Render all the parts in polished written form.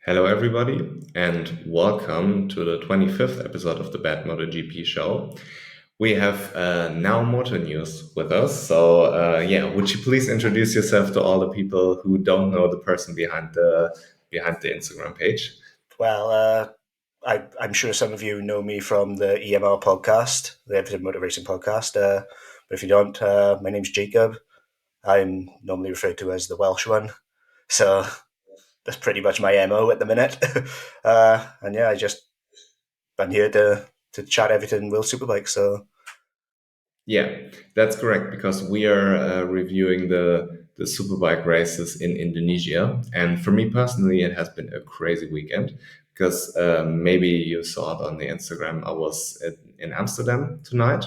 Hello, everybody, and welcome to the 25th episode of the BadMotoGP-Show. We have now motor news with us. Would you please introduce yourself to all the people who don't know the person behind the Instagram page? Well, I'm sure some of you know me from the EMR podcast, the Everton Motor Racing podcast. But if you don't, my name's Jacob. I'm normally referred to as the Welsh one. So that's pretty much my MO at the minute. And yeah, I'm here to chat everything World Superbike. So Yeah, that's correct because we are reviewing the superbike races in Indonesia, and for me personally, it has been a crazy weekend because maybe you saw it on the Instagram. I was in Amsterdam tonight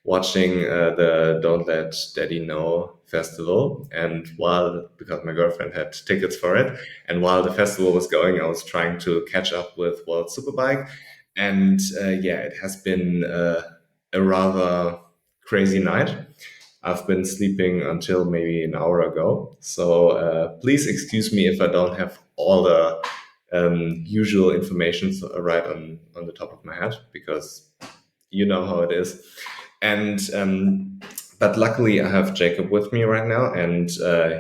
watching the Don't Let Daddy Know festival, and while because my girlfriend had tickets for it, and while the festival was going, I was trying to catch up with World Superbike, and it has been a rather crazy night. I've been sleeping until maybe an hour ago. So please excuse me if I don't have all the usual information right on the top of my head, because you know how it is. And but luckily I have Jacob with me right now, and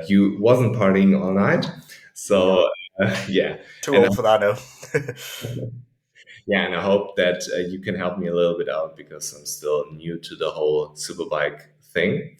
he wasn't partying all night. So yeah, too and old for that now. yeah, and I hope that you can help me a little bit out because I'm still new to the whole superbike thing.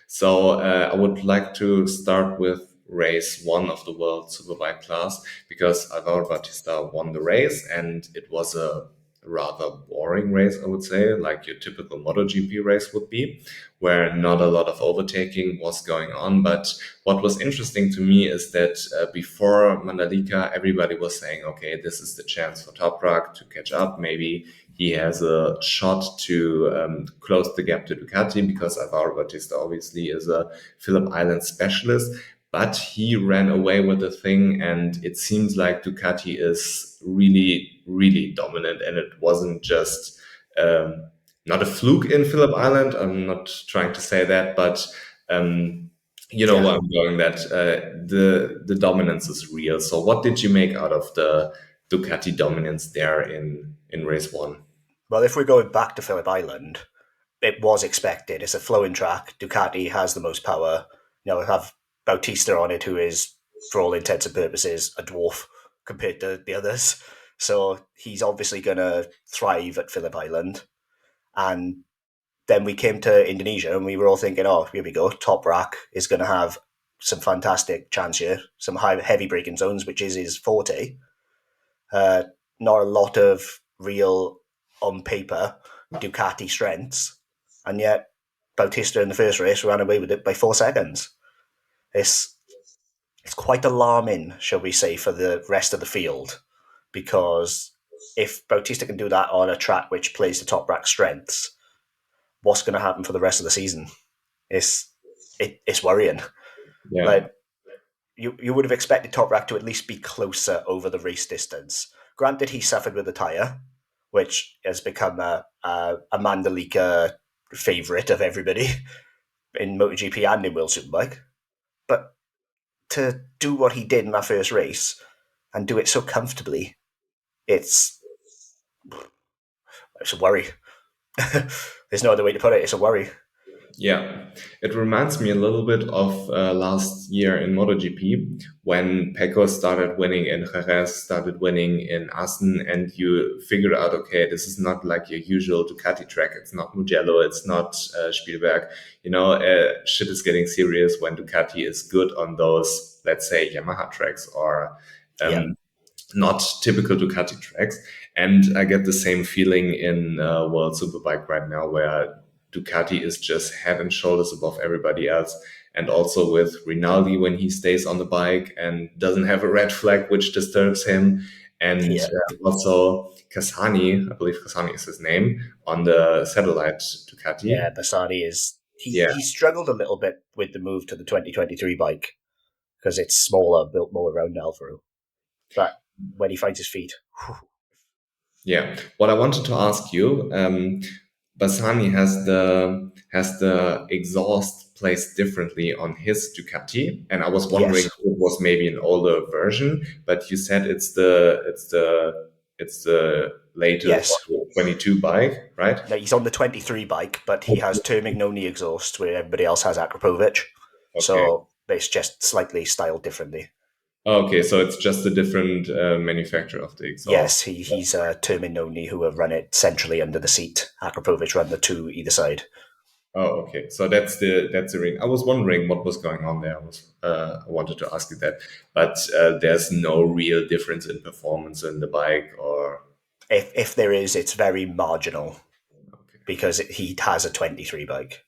So I would like to start with race one of the World Superbike class because Alvaro Batista won the race, and it was a rather boring race, I would say, like your typical MotoGP race would be, where not a lot of overtaking was going on. But what was interesting to me is that before Mandalika, everybody was saying, okay, this is the chance for Toprak to catch up. Maybe he has a shot to close the gap to Ducati because Alvaro Bautista obviously is a Phillip Island specialist. But he ran away with the thing, and it seems like Ducati is really, really dominant, and it wasn't just not a fluke in Phillip Island. I'm not trying to say that, but you know Yeah. where I'm going. That the dominance is real. So, what did you make out of the Ducati dominance there in race one? Well, if we're going back to Phillip Island, it was expected. It's a flowing track. Ducati has the most power. We have Bautista on it, who is, for all intents and purposes, a dwarf compared to the others. So he's obviously going to thrive at Phillip Island. And then we came to Indonesia and we were all thinking, oh, here we go. Top Rack is going to have some fantastic chance here, some heavy braking zones, which is his forte. Uh, Not a lot of real, on paper, Ducati strengths. And yet, Bautista in the first race ran away with it by 4 seconds. It's it's quite alarming, shall we say, for the rest of the field, because if Bautista can do that on a track which plays to top rack strengths, what's going to happen for the rest of the season? It's it's worrying. Yeah, Like you would have expected top rack to at least be closer over the race distance. Granted, he suffered with the tire, which has become a Mandalika favourite of everybody in MotoGP and in World Superbike. But to do what he did in that first race and do it so comfortably, it's it's a worry. There's no other way to put it. It's a worry. yeah. It reminds me a little bit of last year in MotoGP when Pecco started winning in Jerez, started winning in Assen, and you figured out, okay, this is not like your usual Ducati track. It's not Mugello. It's not Spielberg. Shit is getting serious when Ducati is good on those, let's say, Yamaha tracks or Yeah, um, not typical Ducati tracks. And I get the same feeling in World Superbike right now, where Ducati is just head and shoulders above everybody else. And also with Rinaldi when he stays on the bike and doesn't have a red flag, which disturbs him. And yeah, also Kasani, I believe Kasani is his name, on the satellite Ducati. yeah. Bassani is Yeah, he struggled a little bit with the move to the 2023 bike because it's smaller, built more around Alvaro. But when he finds his feet, yeah. What I wanted to ask you, Bassani has the exhaust placed differently on his Ducati, and I was wondering if Yes, it was maybe an older version. But you said it's the latest yes. 22 bike, right? Now, he's on the 23 bike, but he has Termignoni exhaust where everybody else has Akrapovic. Okay. So it's just slightly styled differently. Okay, so it's just a different manufacturer of the exhaust. Yes, he's Termignoni who have run it centrally under the seat. Akrapovic run the two either side. Oh, okay. So that's the ring. I was wondering what was going on there. I wanted to ask you that, but there's no real difference in performance in the bike, or If there is, it's very marginal okay. because he has a 23 bike.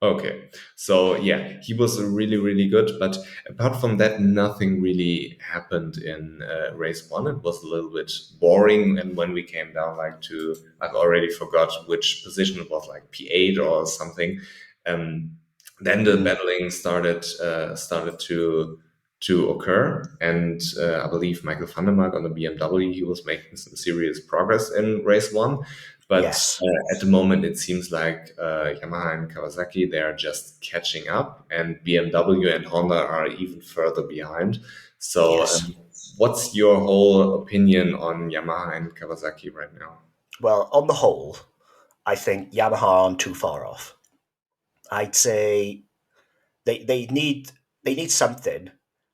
Okay, so yeah, he was really, really good. But apart from that, nothing really happened in race one. It was a little bit boring. And when we came down, I've already forgot which position it was, like P8 or something. Um, then the battling started to occur, and I believe Michael van der Mark on the BMW, he was making some serious progress in race one. But Yes, at the moment, it seems like Yamaha and Kawasaki, they are just catching up, and BMW and Honda are even further behind. So, yes. what's your whole opinion on Yamaha and Kawasaki right now? Well, on the whole, I think Yamaha aren't too far off. I'd say they need something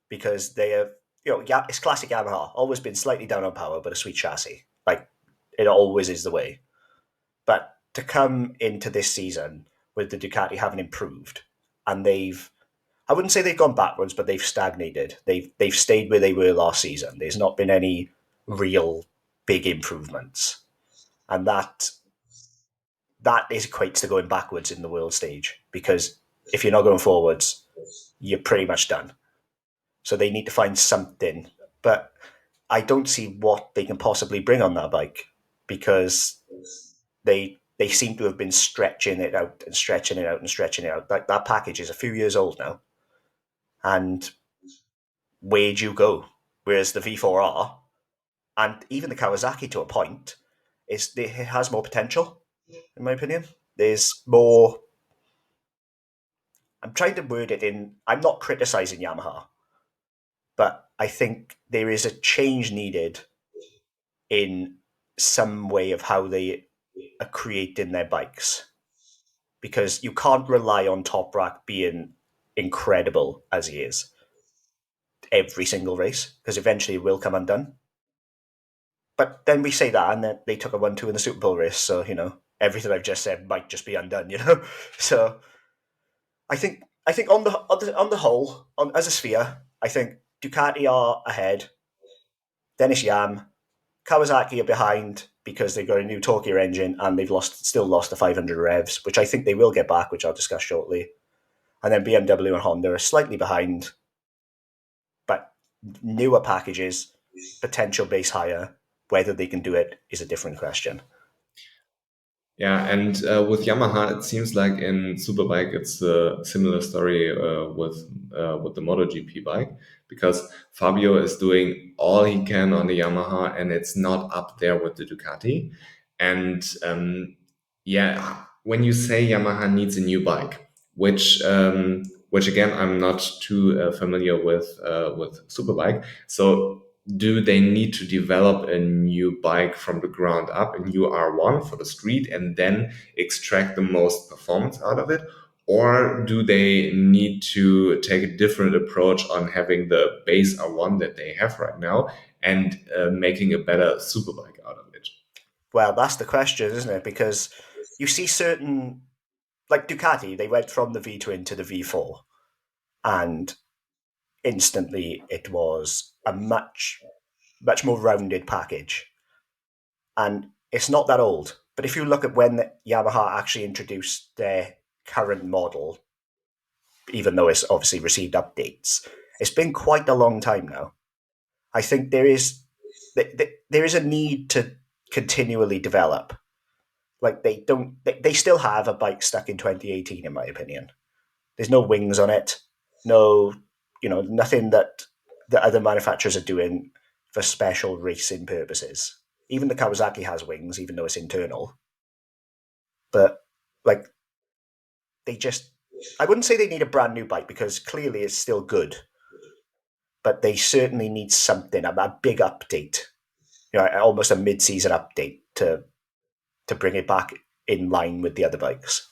because they have it's classic Yamaha, always been slightly down on power but a sweet chassis, like it always is the way. But to come into this season with the Ducati having improved, and I wouldn't say they've gone backwards, but they've stagnated. They've stayed where they were last season. There's not been any real big improvements, and that equates to going backwards in the world stage because if you're not going forwards, you're pretty much done. So they need to find something. But I don't see what they can possibly bring on that bike because they seem to have been stretching it out and stretching it out and stretching it out. Like that package is a few years old now, and where do you go? Whereas the V4R and even the Kawasaki to a point it has more potential, in my opinion. There's more. I'm trying to word it in. I'm not criticizing Yamaha, but I think there is a change needed in some way of how they are creating their bikes because you can't rely on Top Rack being incredible as he is every single race because eventually it will come undone. But then we say that, and then they took a 1-2 in the Super Bowl race, so everything I've just said might just be undone. So I think on the whole, as a sphere, I think Ducati are ahead. Dennis Yam, Kawasaki are behind because they've got a new Torque engine and they've still lost the 500 revs, which I think they will get back, which I'll discuss shortly. And then BMW and Honda are slightly behind, but newer packages, potential base higher. Whether they can do it is a different question. Yeah, and with Yamaha, it seems like in Superbike, it's a similar story with the MotoGP bike because Fabio is doing all he can on the Yamaha, and it's not up there with the Ducati. And yeah, when you say Yamaha needs a new bike, which again I'm not too familiar with Superbike, so do they need to develop a new bike from the ground up, a new R1 for the street, and then extract the most performance out of it? Or do they need to take a different approach on having the base R1 that they have right now and making a better superbike out of it? Well, that's the question, isn't it? Because you see certain, like Ducati, they went from the V twin to the V4, and instantly it was a much more rounded package. And it's not that old. But if you look at when Yamaha actually introduced their current model, even though it's obviously received updates, it's been quite a long time now. I think there is a need to continually develop. Like they still have a bike stuck in 2018, in my opinion. There's no wings on it, no, nothing that the other manufacturers are doing for special racing purposes. Even the Kawasaki has wings, even though it's internal. But like they just I wouldn't say they need a brand new bike because clearly it's still good, but they certainly need something, a big update, almost a mid-season update to bring it back in line with the other bikes.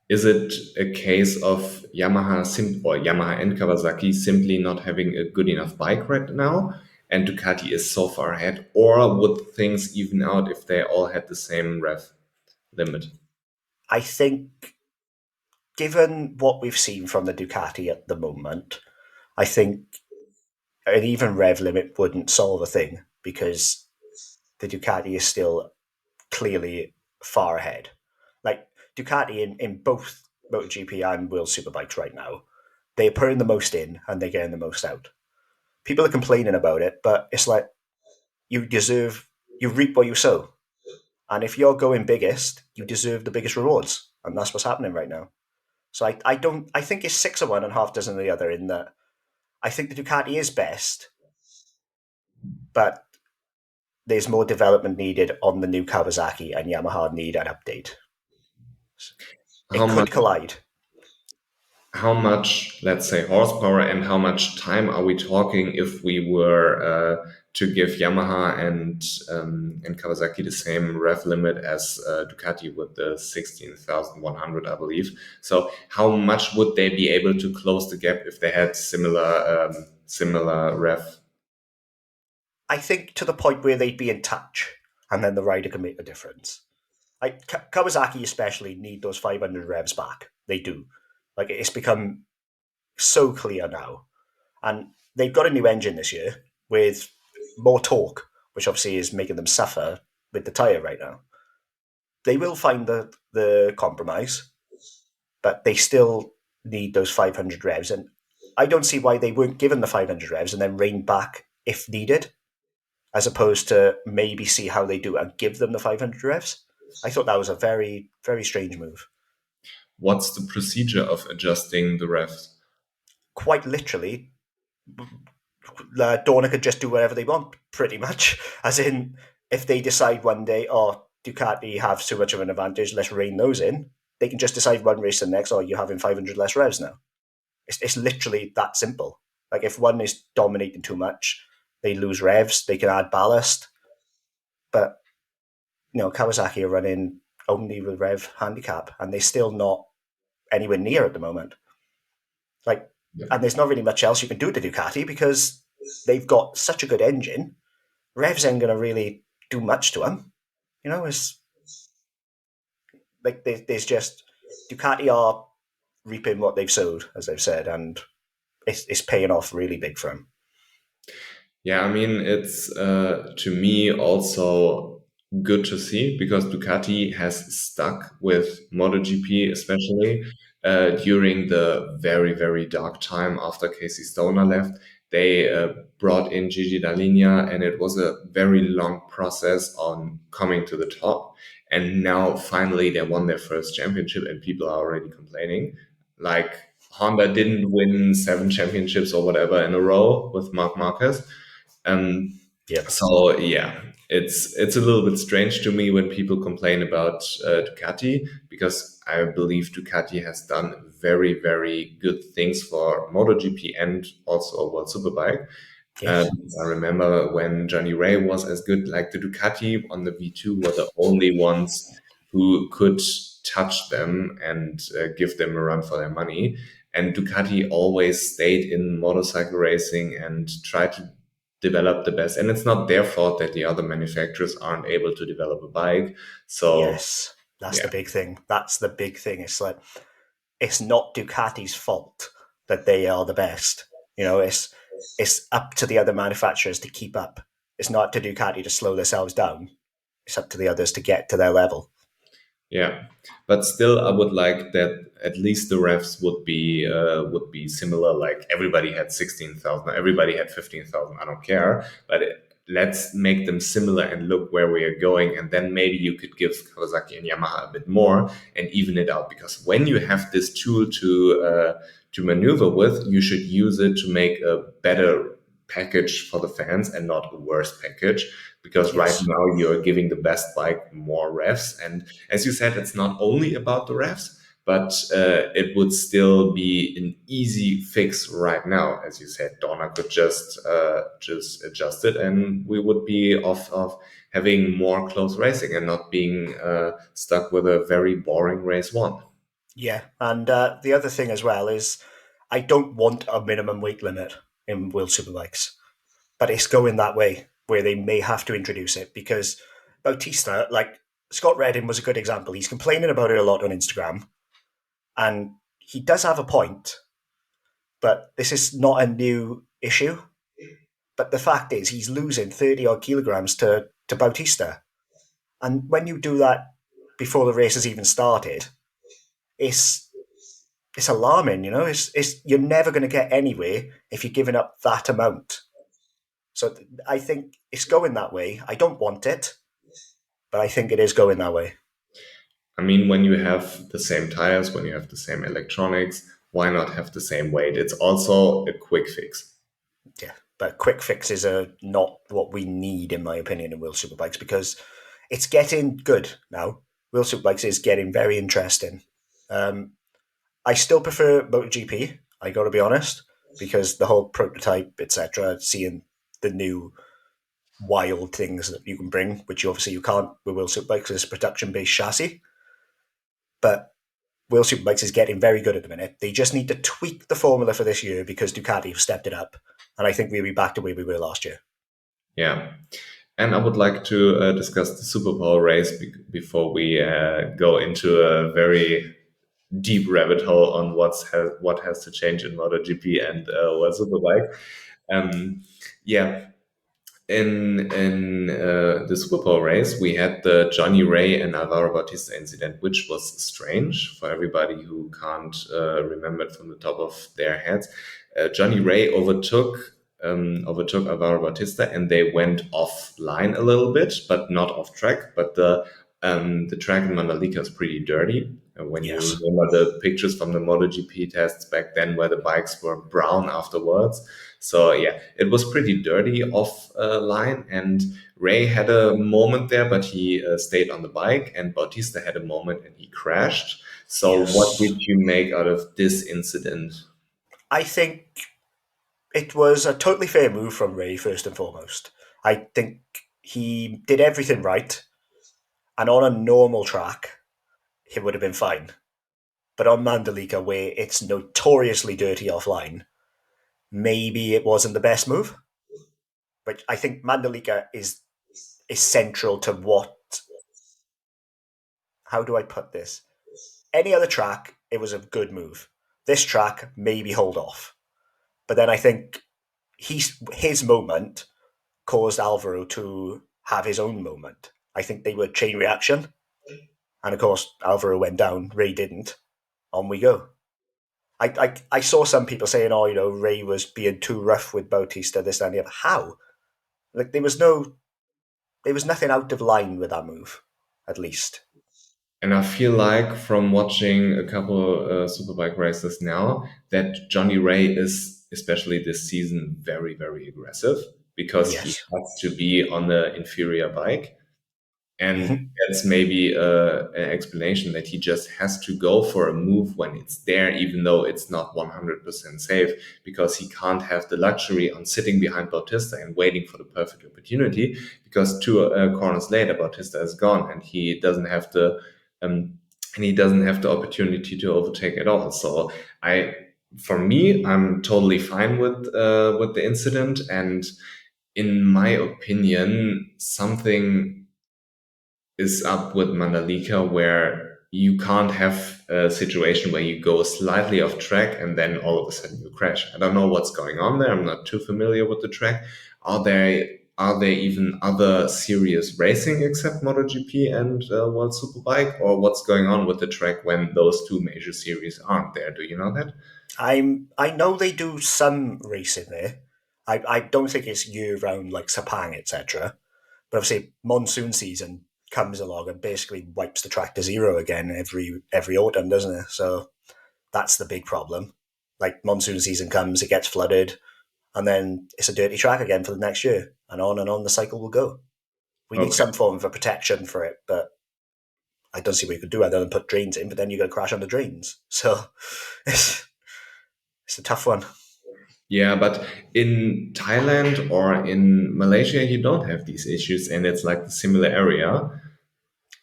Is it a case of or Yamaha and Kawasaki simply not having a good enough bike right now, and Ducati is so far ahead, or would things even out if they all had the same rev limit? I think, given what we've seen from the Ducati at the moment, I think an even rev limit wouldn't solve a thing because the Ducati is still clearly far ahead. Like Ducati in both MotoGP and World Superbikes right now, they're putting the most in and they're getting the most out. People are complaining about it, but it's like you reap what you sow. And if you're going biggest, you deserve the biggest rewards. And that's what's happening right now. So I think it's six of one and half dozen of the other in that I think the Ducati is best, but there's more development needed on the new Kawasaki and Yamaha need an update. How It much could collide. let's say, horsepower and how much time are we talking if we were to give Yamaha and Kawasaki the same rev limit as Ducati with the 16,100, I believe. So how much would they be able to close the gap if they had similar rev? I think to the point where they'd be in touch, and then the rider can make a difference. Like Kawasaki especially need those 500 revs back. They do. Like it's become so clear now, and they've got a new engine this year with more torque, which obviously is making them suffer with the tire right now. They will find the compromise, but they still need those 500 revs, and I don't see why they weren't given the 500 revs and then rein back if needed, as opposed to maybe see how they do and give them the 500 revs. I thought that was a very, very strange move. What's the procedure of adjusting the revs? Quite literally, Dorna could just do whatever they want, pretty much. As in, if they decide one day, oh, Ducati have too much of an advantage, let's rein those in, they can just decide one race and next, oh, you're having 500 less revs now. It's literally that simple. Like, if one is dominating too much, they lose revs, they can add ballast. But, Kawasaki are running only with rev handicap, and they're still not anywhere near at the moment. Like, Yeah. and there's not really much else you can do to Ducati because they've got such a good engine. Revs ain't going to really do much to them. It's like there's just Ducati are reaping what they've sowed, as they've said, and it's paying off really big for them. Yeah, I mean, it's to me also good to see because Ducati has stuck with MotoGP, especially during the very, very dark time after Casey Stoner left. They brought in Gigi Dall'Igna, and it was a very long process on coming to the top. And now finally they won their first championship, and people are already complaining. Like Honda didn't win 7 championships or whatever in a row with Marc Marquez. Um, Yep. so yeah, it's a little bit strange to me when people complain about Ducati because I believe Ducati has done very very good things for MotoGP and also World Superbike. Yes. I remember when Johnny Ray was as good, like the Ducati on the V2 were the only ones who could touch them and give them a run for their money. And Ducati always stayed in motorcycle racing and tried to develop the best. And it's not their fault that the other manufacturers aren't able to develop a bike. So Yes. That's yeah, the big thing. That's the big thing. It's like it's not Ducati's fault that they are the best. It's up to the other manufacturers to keep up. It's not up to Ducati to slow themselves down. It's up to the others to get to their level. yeah, but still, I would like that at least the refs would be similar. Like everybody had 16,000, everybody had 15,000. I don't care, but let's make them similar and look where we are going, and then maybe you could give Kawasaki and Yamaha a bit more and even it out. Because when you have this tool to maneuver with, you should use it to make a better package for the fans and not a worse package. Because right Yes. now you're giving the best bike more refs and as you said, it's not only about the refs, but it would still be an easy fix right now. As you said, Dorna could just adjust it, and we would be off of having more close racing and not being stuck with a very boring race one. Yeah, and the other thing as well is I don't want a minimum weight limit in World Superbikes, but it's going that way where they may have to introduce it because Bautista, like Scott Redding was a good example. He's complaining about it a lot on Instagram, and he does have a point, but this is not a new issue. But the fact is, he's losing 30 odd kilograms to Bautista. And when you do that before the race has even started, it's it's alarming, you know. It's you're never going to get anywhere if you're giving up that amount. So I think it's going that way. I don't want it, but I think it is going that way. I mean, when you have the same tires, when you have the same electronics, why not have the same weight? It's also a quick fix. Yeah, but quick fixes are not what we need, in my opinion, in World Superbikes because it's getting good now. World Superbikes is getting very interesting. Um, I still prefer MotoGP. I got to be honest, because the whole prototype, etc., seeing the new wild things that you can bring, which obviously you can't with World Superbikes because it's a production-based chassis. But World Superbikes is getting very good at the minute. They just need to tweak the formula for this year because Ducati have stepped it up, and I think we'll be back to where we were last year. Yeah. And I would like to discuss the Super Bowl race before we go into a very deep rabbit hole on what has to change in MotoGP and World Superbike. Um, yeah, in the Super Bowl race, we had the Johnny Ray and Alvaro Bautista incident, which was strange for everybody who can't remember it from the top of their heads. Johnny Ray overtook Alvaro Bautista, and they went offline a little bit, but not off track. But the track in Mandalika is pretty dirty. When you Yes. remember the pictures from the MotoGP tests back then, where the bikes were brown afterwards, so yeah, it was pretty dirty off line, and Ray had a moment there, but he stayed on the bike, and Bautista had a moment and he crashed. So what Yes. did you make out of this incident? I think it was a totally fair move from Ray, first and foremost. I think he did everything right, and on a normal track, it would have been fine. But on Mandalika, where it's notoriously dirty offline, maybe it wasn't the best move. But I think Mandalika is central to what. How do I put this? Any other track, it was a good move. This track, maybe hold off. But then I think his moment caused Alvaro to have his own moment. I think they were chain reaction. And of course, Alvaro went down, Ray didn't. On we go. I saw some people saying, oh, Ray was being too rough with Bautista, this, that, and the other. How? Like, there was nothing out of line with that move, at least. And I feel like from watching a couple Superbike races now that Johnny Ray is, especially this season, very, very aggressive because he Yes. has to be on the inferior bike. And Mhm. that's maybe an explanation that he just has to go for a move when it's there, even though it's not 100% safe, because he can't have the luxury on sitting behind Bautista and waiting for the perfect opportunity. Because two corners later, Bautista is gone, and um, he doesn't have the opportunity to overtake at all. So for me, I'm totally fine with the incident, and in my opinion, something is up with Mandalika where you can't have a situation where you go slightly off track and then all of a sudden you crash. I don't know what's going on there. I'm not too familiar with the track. Are there even other serious racing except MotoGP and World Superbike, or what's going on with the track when those two major series aren't there? Do you know that? I know they do some racing there. I don't think it's year round like Sepang, etc. But obviously monsoon season comes along and basically wipes the track to zero again every autumn, doesn't it? So that's the big problem. Like monsoon season comes, it gets flooded, and then it's a dirty track again for the next year, and on the cycle will go. We need Okay. some form of a protection for it, but I don't see what you could do other than put drains in, but then you're going to crash on the drains. So it's, it's a tough one. Yeah, but in Thailand or in Malaysia, you don't have these issues, and it's like a similar area.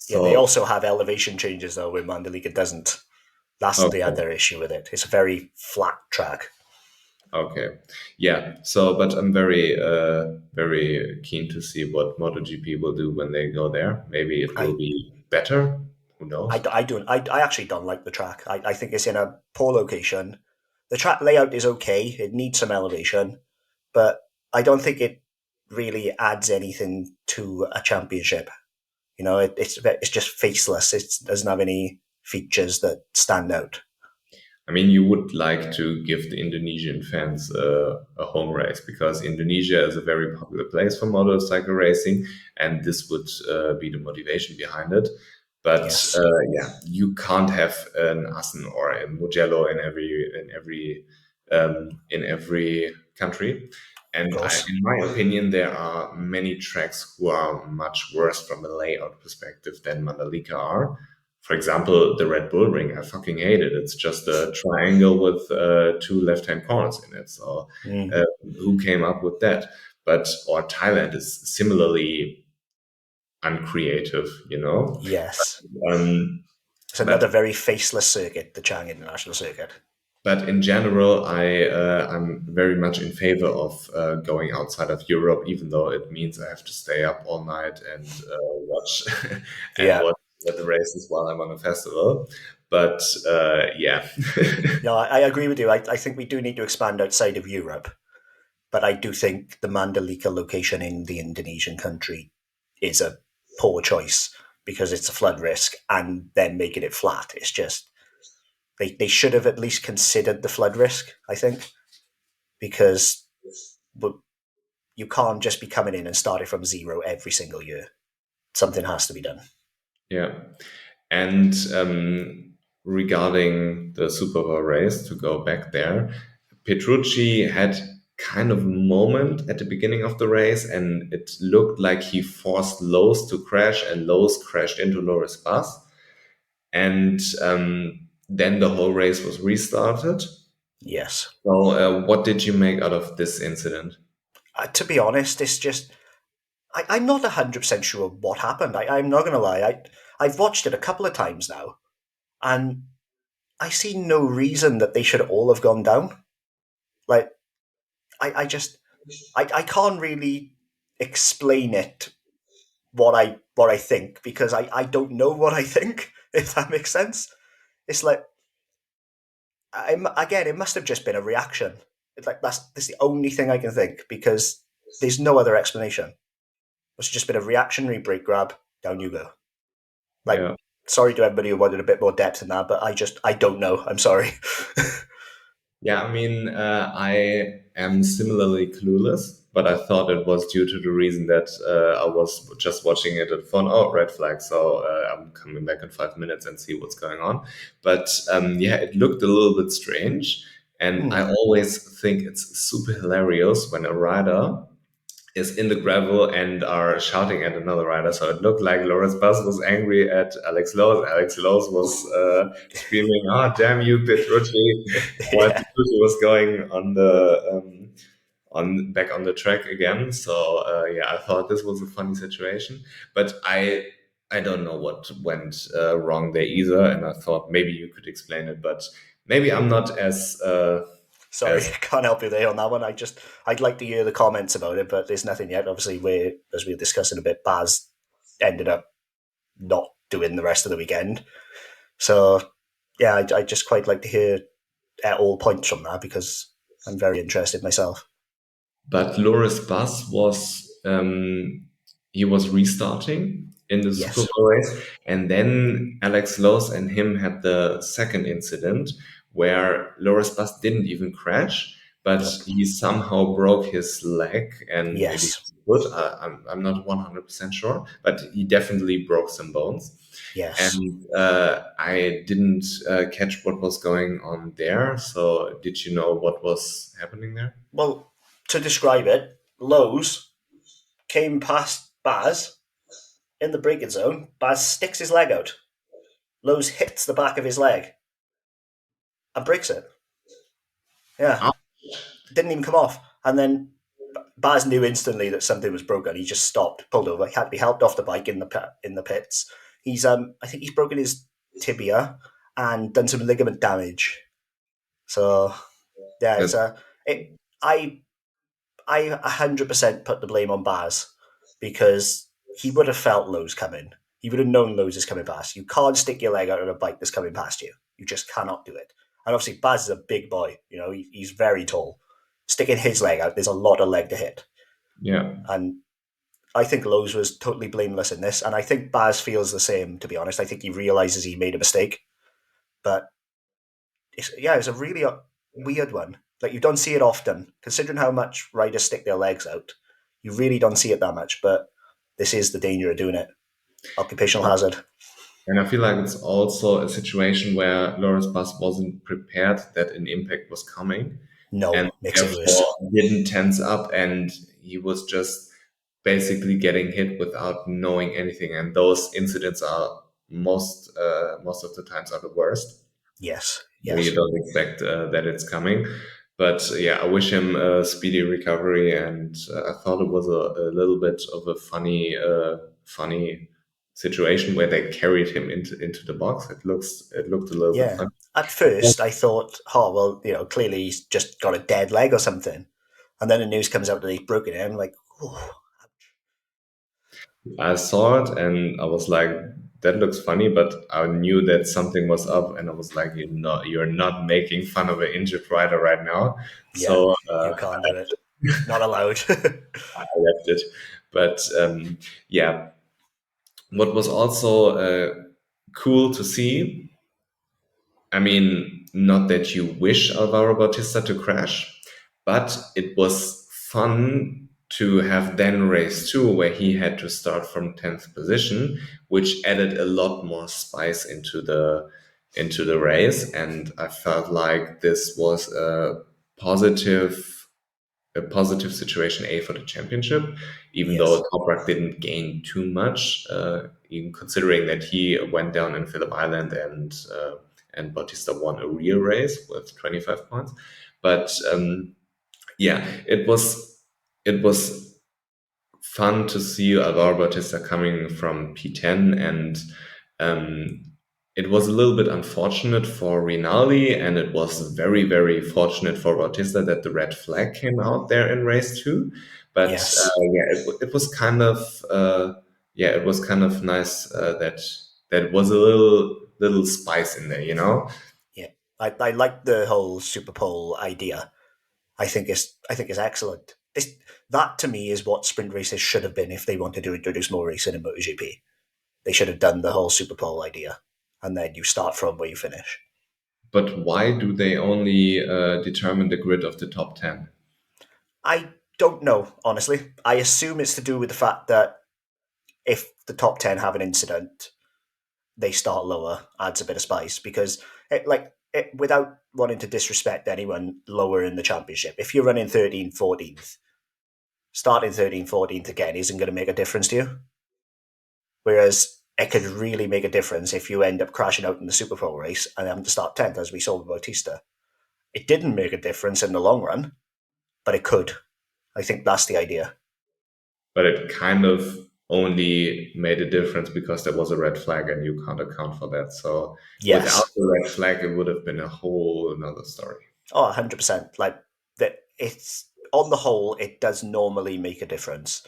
Yeah, they So, also have elevation changes though, where Mandalika doesn't. That's the okay, other issue with it. It's a very flat track. okay, yeah. So, but I'm very keen to see what MotoGP will do when they go there. Maybe it will I be better. Who I, knows? I don't. I actually don't like the track. I think it's in a poor location. The track layout is okay. It needs some elevation, but I don't think it really adds anything to a championship. It's just faceless. It doesn't have any features that stand out. I mean, you would like to give the Indonesian fans a home race because Indonesia is a very popular place for motorcycle racing, and this would be the motivation behind it. But Yes, yeah, you can't have an Assen or a Mugello in every country. of And course. in my opinion, there are many tracks who are much worse from a layout perspective than Mandalika are. For example, the Red Bull Ring, I fucking hate it. It's just a triangle with two left-hand corners in it. So, Mm, uh, who came up with that? But or Thailand is similarly uncreative, you know. yes, Um, it's but another very faceless circuit, the Chang International Circuit. but in general, I'm very much in favor of going outside of Europe, even though it means I have to stay up all night and watch and Yeah, watch the races while I'm on a festival. But yeah, no, I agree with you. I think we do need to expand outside of Europe, but I do think the Mandalika location in the Indonesian country is a poor choice because it's a flood risk, and then making it flat. It's just they should have at least considered the flood risk. I think because you can't just be coming in and starting from zero every single year. Something has to be done. yeah. And regarding the Super Bowl race, to go back there, Petrucci had kind of a moment at the beginning of the race, and it looked like he forced Lowe's to crash, and Lowe's crashed into Loris Bus. And then the whole race was restarted. Yes. So, what did you make out of this incident? To be honest, it's just I'm not 100% sure what happened. I'm not going to lie. I've watched it a couple of times now, and I see no reason that they should all have gone down. Like, I just, I can't really explain it what I think because I don't know what I think. If that makes sense, it's like again, it must have just been a reaction. It's like that's the only thing I can think because there's no other explanation. It's just been a reactionary break grab. Down you go. Like, Yeah. sorry to everybody who wanted a bit more depth in that, but I don't know. I'm sorry. Yeah, I mean, I am similarly clueless, but I thought it was due to the reason that I was just watching it at phone. Oh, red flag. So I'm coming back in 5 minutes and see what's going on. But yeah, it looked a little bit strange. And Hmm. I always think it's super hilarious when a rider is in the gravel and are shouting at another rider. So it looked like Loris Bus was angry at Alex Lowe's. Alex Lowe's was screaming, "Ah, damn you, Petrucci!" While Yeah. Petrucci was going on the on back on the track again. So yeah, I thought this was a funny situation, but I don't know what went wrong there either, and I thought maybe you could explain it, but maybe I'm not Sorry, as can't help you there on that one. I'd like to hear the comments about it, but there's nothing yet. Obviously, as we were discussing a bit, Baz ended up not doing the rest of the weekend. So yeah, I just quite like to hear at all points from that because I'm very interested myself. But Loris Bass was he was restarting in the Super Yes. Bowl race, and then Alex Lowe's and him had the second incident where Loris Bass didn't even crash, but Nope. he somehow broke his leg and maybe Yes. his foot. I'm not 100% sure, but he definitely broke some bones. Yes. And I didn't catch what was going on there. So, did you know what was happening there? Well, to describe it, Lowe's came past Baz in the braking zone. Baz sticks his leg out. Lowe's hits the back of his leg and breaks it. Yeah, Ah, didn't even come off. And then Baz knew instantly that something was broken. He just stopped, pulled over. He had to be helped off the bike in the pits. I think he's broken his tibia and done some ligament damage. So yeah, that's it. I 100% put the blame on Baz because he would have felt Lowe's coming. He would have known Lowe's is coming past. You can't stick your leg out on a bike that's coming past you. You just cannot do it. And obviously, Baz is a big boy. You know, he's very tall. Sticking his leg out, there's a lot of leg to hit. yeah. And I think Lowe's was totally blameless in this. And I think Baz feels the same, to be honest. I think he realizes he made a mistake. But it's a really weird one. Like, you don't see it often, considering how much riders stick their legs out. You really don't see it that much, but this is the danger of doing it. Occupational hazard. And I feel like it's also a situation where Lawrence Bass wasn't prepared that an impact was coming and No, makes it therefore worse. didn't tense up, and he was just basically getting hit without knowing anything. And those incidents are most of the times are the worst, Yes, where you yes. don't expect that it's coming. But yeah, I wish him a speedy recovery, and I thought it was a little bit of a funny situation where they carried him into the box. It looked a little bit Yeah. funny. At first, I thought, oh, well, clearly he's just got a dead leg or something. And then the news comes out that he's broken it. I'm like, oh, I saw it and I was like, that looks funny, but I knew that something was up, and I was like, you're not making fun of an injured rider right now. yeah, So you can't do it. Not allowed. I left it. But yeah, what was also cool to see, I mean, not that you wish Alvaro Bautista to crash, but it was fun to have then race two where he had to start from 10th position, which added a lot more spice into the race. And I felt like this was positive a positive situation A for the championship, even though Yes. Toprak didn't gain too much, even considering that he went down in Phillip Island and Bautista won a real race with 25 points. But yeah, it was fun to see Alvaro Bautista coming from P10, and um, it was a little bit unfortunate for Rinaldi, and it was very fortunate for Bautista that the red flag came out there in race two. But Yes. yeah, it was kind of yeah, it was kind of nice that was a little spice in there, you know. Yeah. I like the whole Super Pole idea. I think is excellent. That to me is what sprint races should have been if they wanted to introduce more racing in MotoGP. They should have done the whole Super Pole idea, and then you start from where you finish. But why do they only determine the grid of the top 10? I don't know, honestly. I assume it's to do with the fact that if the top 10 have an incident, they start lower, adds a bit of spice because without wanting to disrespect anyone lower in the championship, if you're running 13th, 14th, starting 13th, 14th again isn't going to make a difference to you. Whereas it could really make a difference if you end up crashing out in the Super Bowl race and having to start 10th, as we saw with Bautista. It didn't make a difference in the long run, but it could. I think that's the idea. But it kind of only made a difference because there was a red flag and you can't account for that. So without Yes. the red flag, it would have been a whole another story. Oh, 100%. Like, that it's on the whole, it does normally make a difference.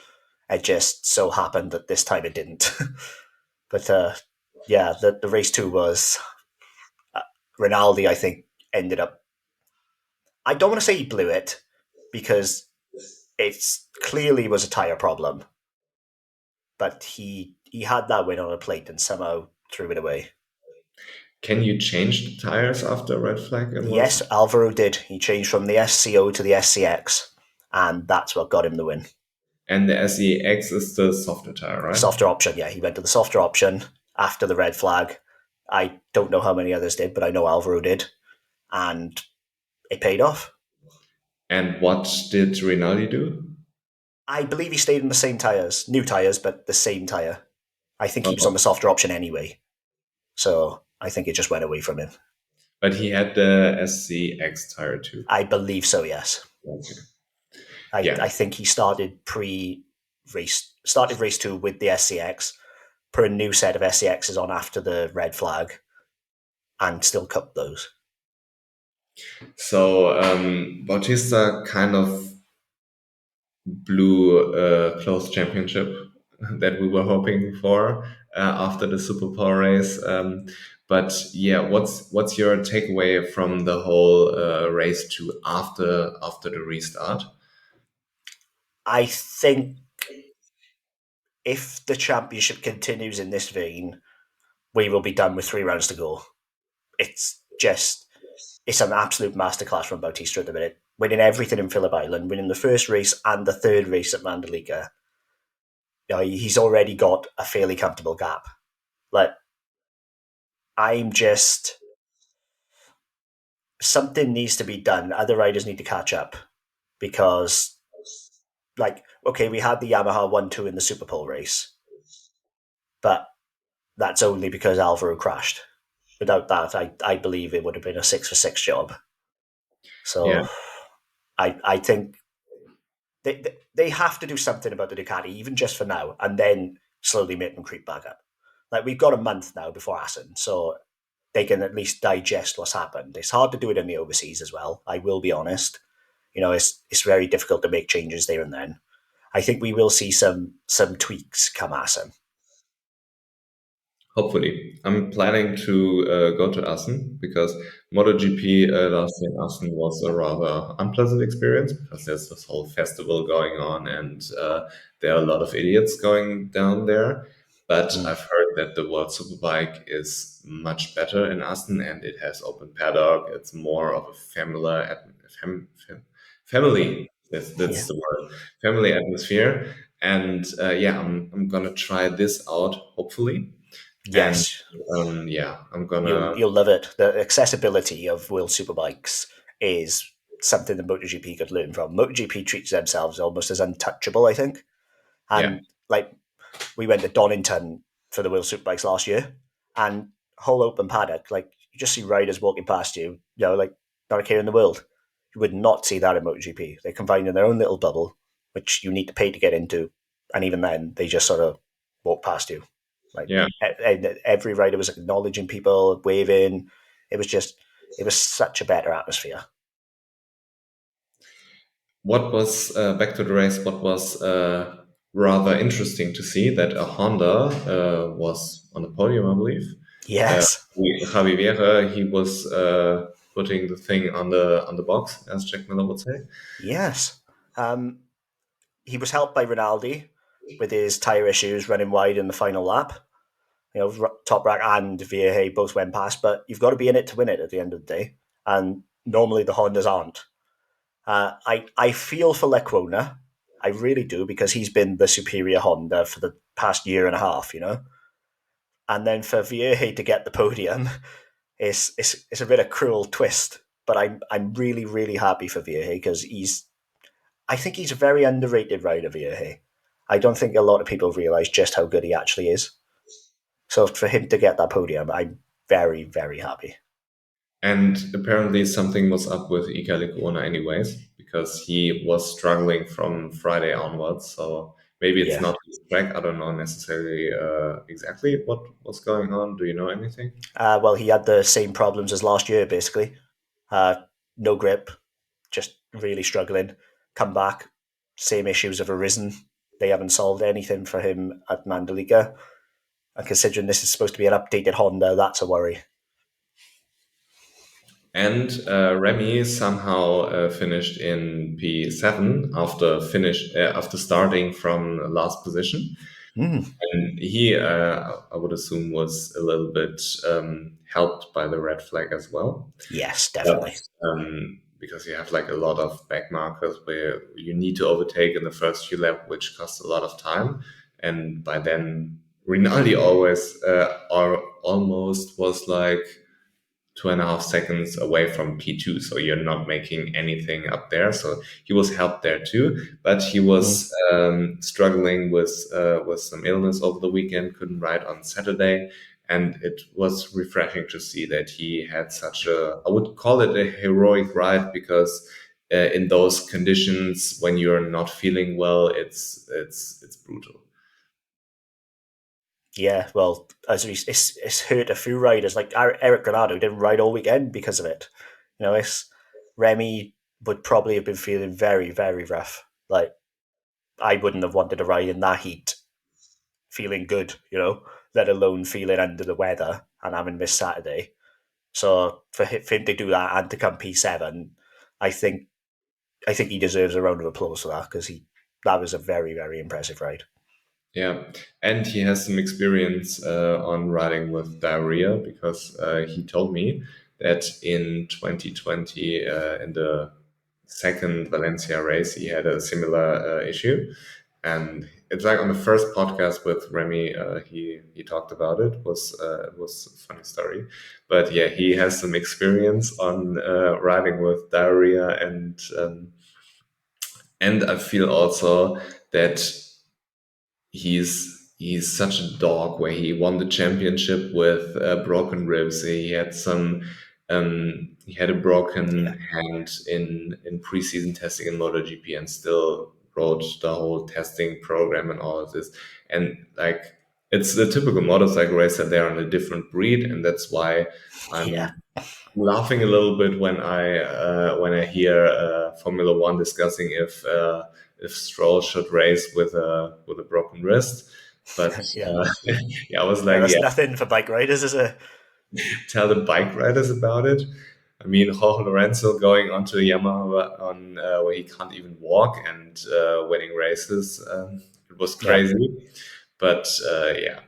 It just so happened that this time it didn't. But yeah, the race two was uh, Rinaldi. I think ended up. I don't want to say he blew it because it's clearly was a tire problem, but he had that win on a plate and somehow threw it away. Can you change the tires after a red flag in Yes, World? Alvaro did. He changed from the SCO to the SCX, and that's what got him the win. And the SEX is the softer tire, The right? softer option, yeah, he went to the softer option after the red flag. I don't know how many others did, but I know Alvaro did, and it paid off. And what did Rinaldi do? I believe he stayed in the same tires, new tires, but the same tire. I think he was on Oh, the softer option anyway. So I think it just went away from him. But he had the SCX tire too. I believe so, yes. Okay. I Yeah. think he started race two with the SCX, put a new set of SCXs on after the red flag, and still cut those. So Bautista kind of blew a close championship that we were hoping for after the Super Power race. But yeah, what's your takeaway from the whole race to after the restart? I think if the championship continues in this vein, we will be done with 3 rounds to go. It's an absolute masterclass from Bautista at the minute, winning everything in Phillip Island, winning the first race and the third race at Mandalika. He's already got a fairly comfortable gap. Like, I'm just something needs to be done. Other riders need to catch up because, like, okay, we had the Yamaha 1-2 in the Super Pole race, but that's only because Alvaro crashed. Without that, I believe it would have been a 6 for 6 job. Yeah, So I think they have to do something about the Ducati, even just for now, and then slowly make them creep back up. Like, we've got a month now before Assen, so they can at least digest what's happened. It's hard to do it in the overseas as well. I will be honest. It's very difficult to make changes there and then. I think we will see some tweaks come Assen. hopefully. I'm planning to go to Assen because MotoGP last year in Assen was a rather unpleasant experience because there's this whole festival going on and there are a lot of idiots going down there. But Mm. I've heard that the World Superbike is much better in Assen and it has open paddock. It's more of a family. That's Yeah. the word. Family atmosphere. And yeah, I'm gonna try this out hopefully. And Yes, yeah, I'm you'll gonna. you'll love it. The accessibility of World Superbikes is something that MotoGP could learn from. MotoGP treats themselves almost as untouchable, I think. Yeah, And like, we went to Donington for the World Superbikes last year, and whole open paddock, like, you just see riders walking past you, like, not a care in the world. You would not see that in MotoGP. They're confined in their own little bubble, which you need to pay to get into, and even then, they just sort of walk past you. Like, yeah. every rider was acknowledging people, waving. It was such a better atmosphere. What was back to the race? What was rather interesting to see that a Honda was on the podium, I believe. Uh, Yes, Javi Vera, he was putting the thing on the box, as Jack Miller would say. yes. Um, he was helped by Rinaldi with his tyre issues running wide in the final lap. Top Rack and Vieja both went past, but you've got to be in it to win it at the end of the day. And normally the Hondas aren't. I feel for Lecquona. I really do, because he's been the superior Honda for the past year and a half. And then for Vieja to get the podium, it's a bit of cruel twist. But I'm really, really happy for Vieja because I think he's a very underrated rider, Vieja. I don't think a lot of people realize just how good he actually is. So for him to get that podium, I'm very, very happy. And apparently something was up with Ika Lecuona anyways, because he was struggling from Friday onwards. So maybe it's Yeah. not his track. I don't know necessarily exactly what was going on. Do you know anything? Well, he had the same problems as last year, basically. No grip, just really struggling. Come back, same issues have arisen. They haven't solved anything for him at Mandalika. And considering this is supposed to be an updated Honda, that's a worry. And Remy somehow finished in P7 after starting from last position. Mm, And he, I would assume, was a little bit helped by the red flag as well. yes, But definitely. because you have like a lot of back markers where you need to overtake in the first few laps, which costs a lot of time. And by then, Rinaldi always or almost was like 2.5 seconds away from P2. So you're not making anything up there. So he was helped there too, but he Mm, was struggling with some illness over the weekend, couldn't ride on Saturday. And it was refreshing to see that he had such a, I would call it a heroic ride, because in those conditions, when you're not feeling well, it's brutal. Yeah, well, it's hurt a few riders. Like Eric Granado didn't ride all weekend because of it. It's Remy would probably have been feeling very, very rough. Like I wouldn't have wanted to ride in that heat, feeling good. Let alone feeling under the weather and having missed Saturday. So for him to do that and to come P7, I think I think he deserves a round of applause for that because that was a very, very impressive ride. Yeah, and he has some experience on riding with diarrhea, because he told me that in 2020, in the second Valencia race, he had a similar issue. And it's like on the first podcast with Remy, he talked about it. It was a funny story, but yeah, he has some experience on riding with diarrhea, and I feel also that he's such a dog, where he won the championship with broken ribs. He had a Yeah, broken hand in preseason testing in MotoGP, and still wrote the whole testing program and all of this. And like, it's the typical motorcycle racer. They're on a different breed, and that's why yeah, I'm laughing a little bit when I hear Formula One discussing if Stroll should race with a broken wrist. But yeah, yeah, I was yeah. like, That's yeah, nothing for bike riders, is it? tell the bike riders about it. I mean, Jorge Lorenzo going onto a Yamaha on where he can't even walk, and winning races. It was Yeah, crazy, but yeah.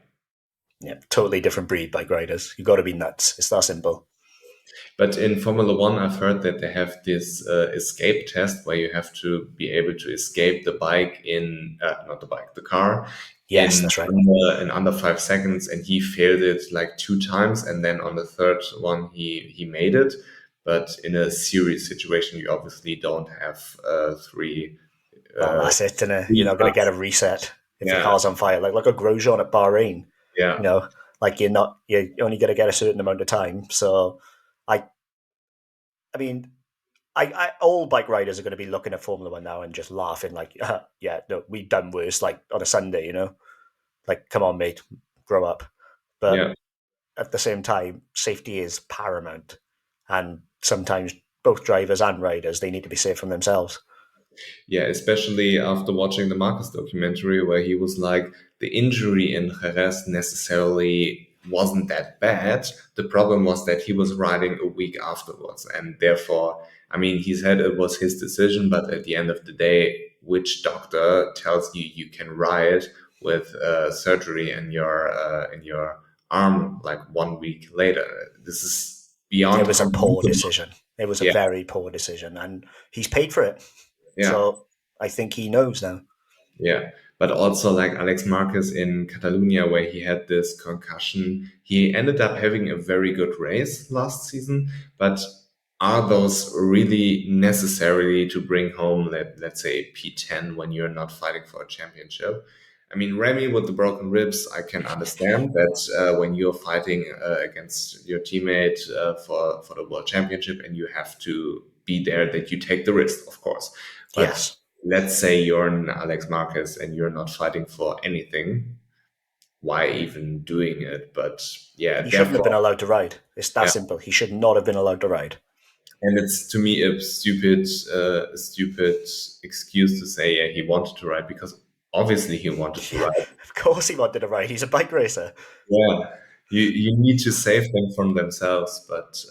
yeah. Totally different breed bike riders. You got to be nuts. It's that simple. But in Formula One, I've heard that they have this escape test, where you have to be able to escape the bike not the bike, the car Yes, that's right. in under 5 seconds. And he failed it like two times, and then on the third one, he made it. But in a serious situation, you obviously don't have Well, uh, that's it, and you're three not going to get a laps. reset if your Yeah, car's on fire. Like a Grosjean at Bahrain. yeah, You know, like you're only going to get a certain amount of time. So, I, I mean, all bike riders are going to be looking at Formula One now and just laughing, like, yeah, no, we've done worse. Like on a Sunday, like, come on, mate, grow up. But yeah. at the same time, safety is paramount, and sometimes both drivers and riders they need to be safe from themselves. Yeah, especially after watching the Marcus documentary, where he was like, the injury in Jerez necessarily wasn't that bad. The problem was that he was riding a week afterwards. And therefore, I mean, he said it was his decision, but at the end of the day, which doctor tells you you can ride with surgery in your arm like 1 week later? This is It beyond was a poor comprehensible. decision. It was a Yeah, very poor decision, and he's paid for it. yeah. So I think he knows now. Yeah, but also like Alex Marquez in Catalonia, where he had this concussion, he ended up having a very good race last season. But are those really necessary to bring home, let's say, P10 when you're not fighting for a championship? I mean, Remy with the broken ribs, I can understand that when you're fighting against your teammate for the world championship, and you have to be there, that you take the risk, of course. But Yes, let's say you're an Alex Marquez and you're not fighting for anything, why even doing it? But yeah, he shouldn't have been therefore, allowed to ride. It's that yeah. simple. He should not have been allowed to ride. And it's to me a stupid excuse to say, yeah, he wanted to ride, because obviously he wanted to Yeah, ride. of course he wanted to ride. He's a bike racer. Yeah, you need to save them from themselves. But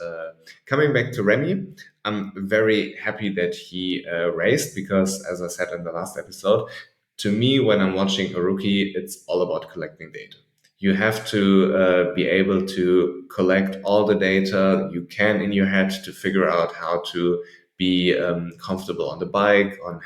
coming back to Remy, I'm very happy that he raced, because, as I said in the last episode, to me, when I'm watching a rookie, it's all about collecting data. You have to be able to collect all the data you can in your head to figure out how to be comfortable on the bike, on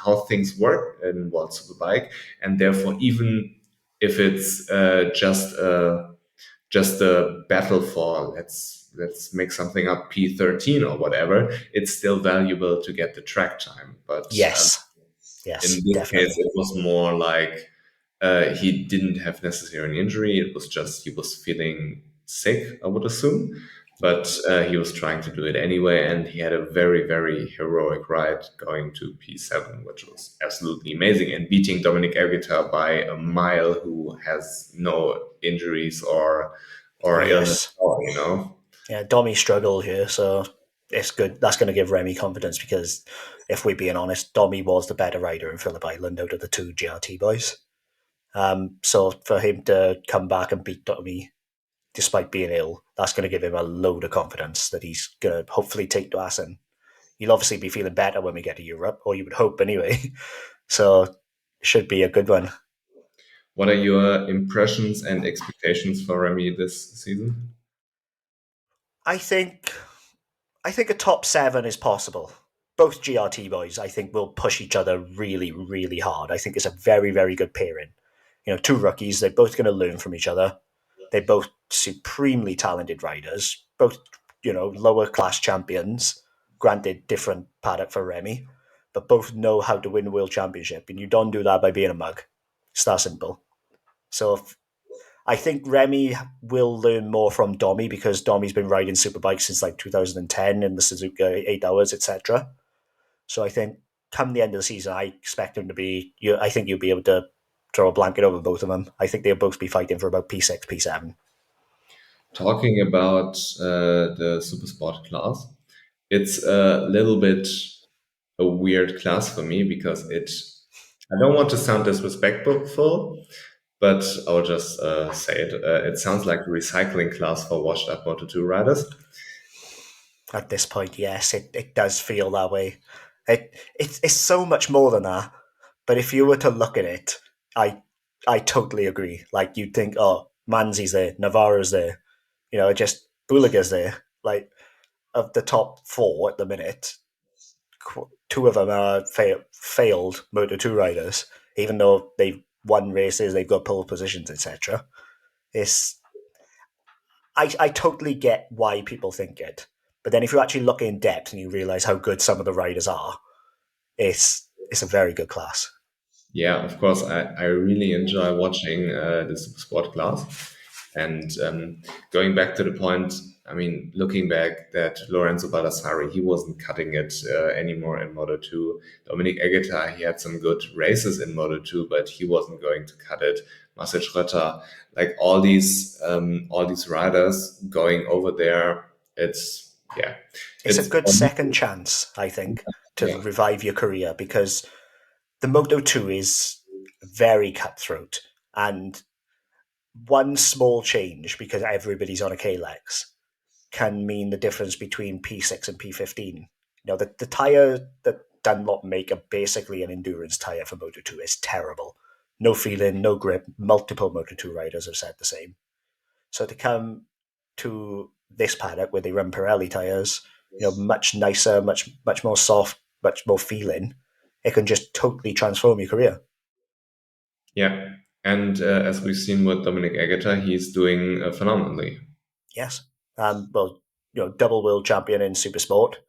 how things work in World Superbike, and therefore, even if it's just a battle for, let's make something up, P13 or whatever, it's still valuable to get the track time. But Yes, in yes, this case, definitely. it was more like He didn't have necessarily an injury. It was just he was feeling sick, I would assume. But he was trying to do it anyway, and he had a very, very heroic ride going to P7, which was absolutely amazing, and beating Dominic Aguilar by a mile, who has no injuries or Oh illness yes, at all. yeah. Domi struggled here, so it's good. That's going to give Remy confidence because, if we're being honest, Domi was the better rider in Phillip Island out of the two GRT boys. So for him to come back and beat Domi despite being ill, that's going to give him a load of confidence that he's going to hopefully take to Assen. He'll obviously be feeling better when we get to Europe, or you would hope anyway. So it should be a good one. What are your impressions and expectations for Remy this season? I think I think a top seven is possible. Both GRT boys, I think, will push each other really, really hard. I think it's a very, very good pairing. Two rookies, they're both going to learn from each other. They're both supremely talented riders, both, lower class champions, granted, different paddock for Remy, but both know how to win a world championship. And you don't do that by being a mug. It's that simple. So I think Remy will learn more from Domi because Domi's been riding superbikes since like 2010 in the Suzuka 8 Hours, etc. So I think come the end of the season, I expect him to be. I think you'll be able to throw a blanket over both of them. I think they'll both be fighting for about P6, P7. Talking about the super sport class, it's a little bit a weird class for me because I don't want to sound disrespectful, but I'll just say it. It sounds like a recycling class for washed up Moto2 riders. At this point, yes, it does feel that way. It's so much more than that. But if you were to look at it, I totally agree. Like you'd think, oh, Manzi's there, Navarro's there, just Buliga's there. Like of the top four at the minute, two of them are failed Moto Two riders, even though they've won races, they've got pole positions, etc. It's I totally get why people think it, but then if you actually look in depth and you realize how good some of the riders are, it's a very good class. Yeah, of course, I really enjoy watching the super sport class. And going back to the point, I mean, looking back, that Lorenzo Baldassari, he wasn't cutting it anymore in Moto 2. Dominic Aguilar, he had some good races in Moto 2, but he wasn't going to cut it. Marcel Schrötter, like all these riders going over there, yeah, It's a it's good second chance, I think, to yeah, revive your career because the Moto 2 is very cutthroat and one small change because everybody's on a K-Lex can mean the difference between P6 and P15. The tyre that Dunlop make are basically an endurance tyre for Moto 2 is terrible. No feeling, no grip. Multiple Moto 2 riders have said the same. So to come to this paddock where they run Pirelli tyres, much nicer, much more soft, much more feeling, it can just totally transform your career. yeah. And as we've seen with Dominic Aguilar, he's doing phenomenally. Yes. Well, double world champion in super sport,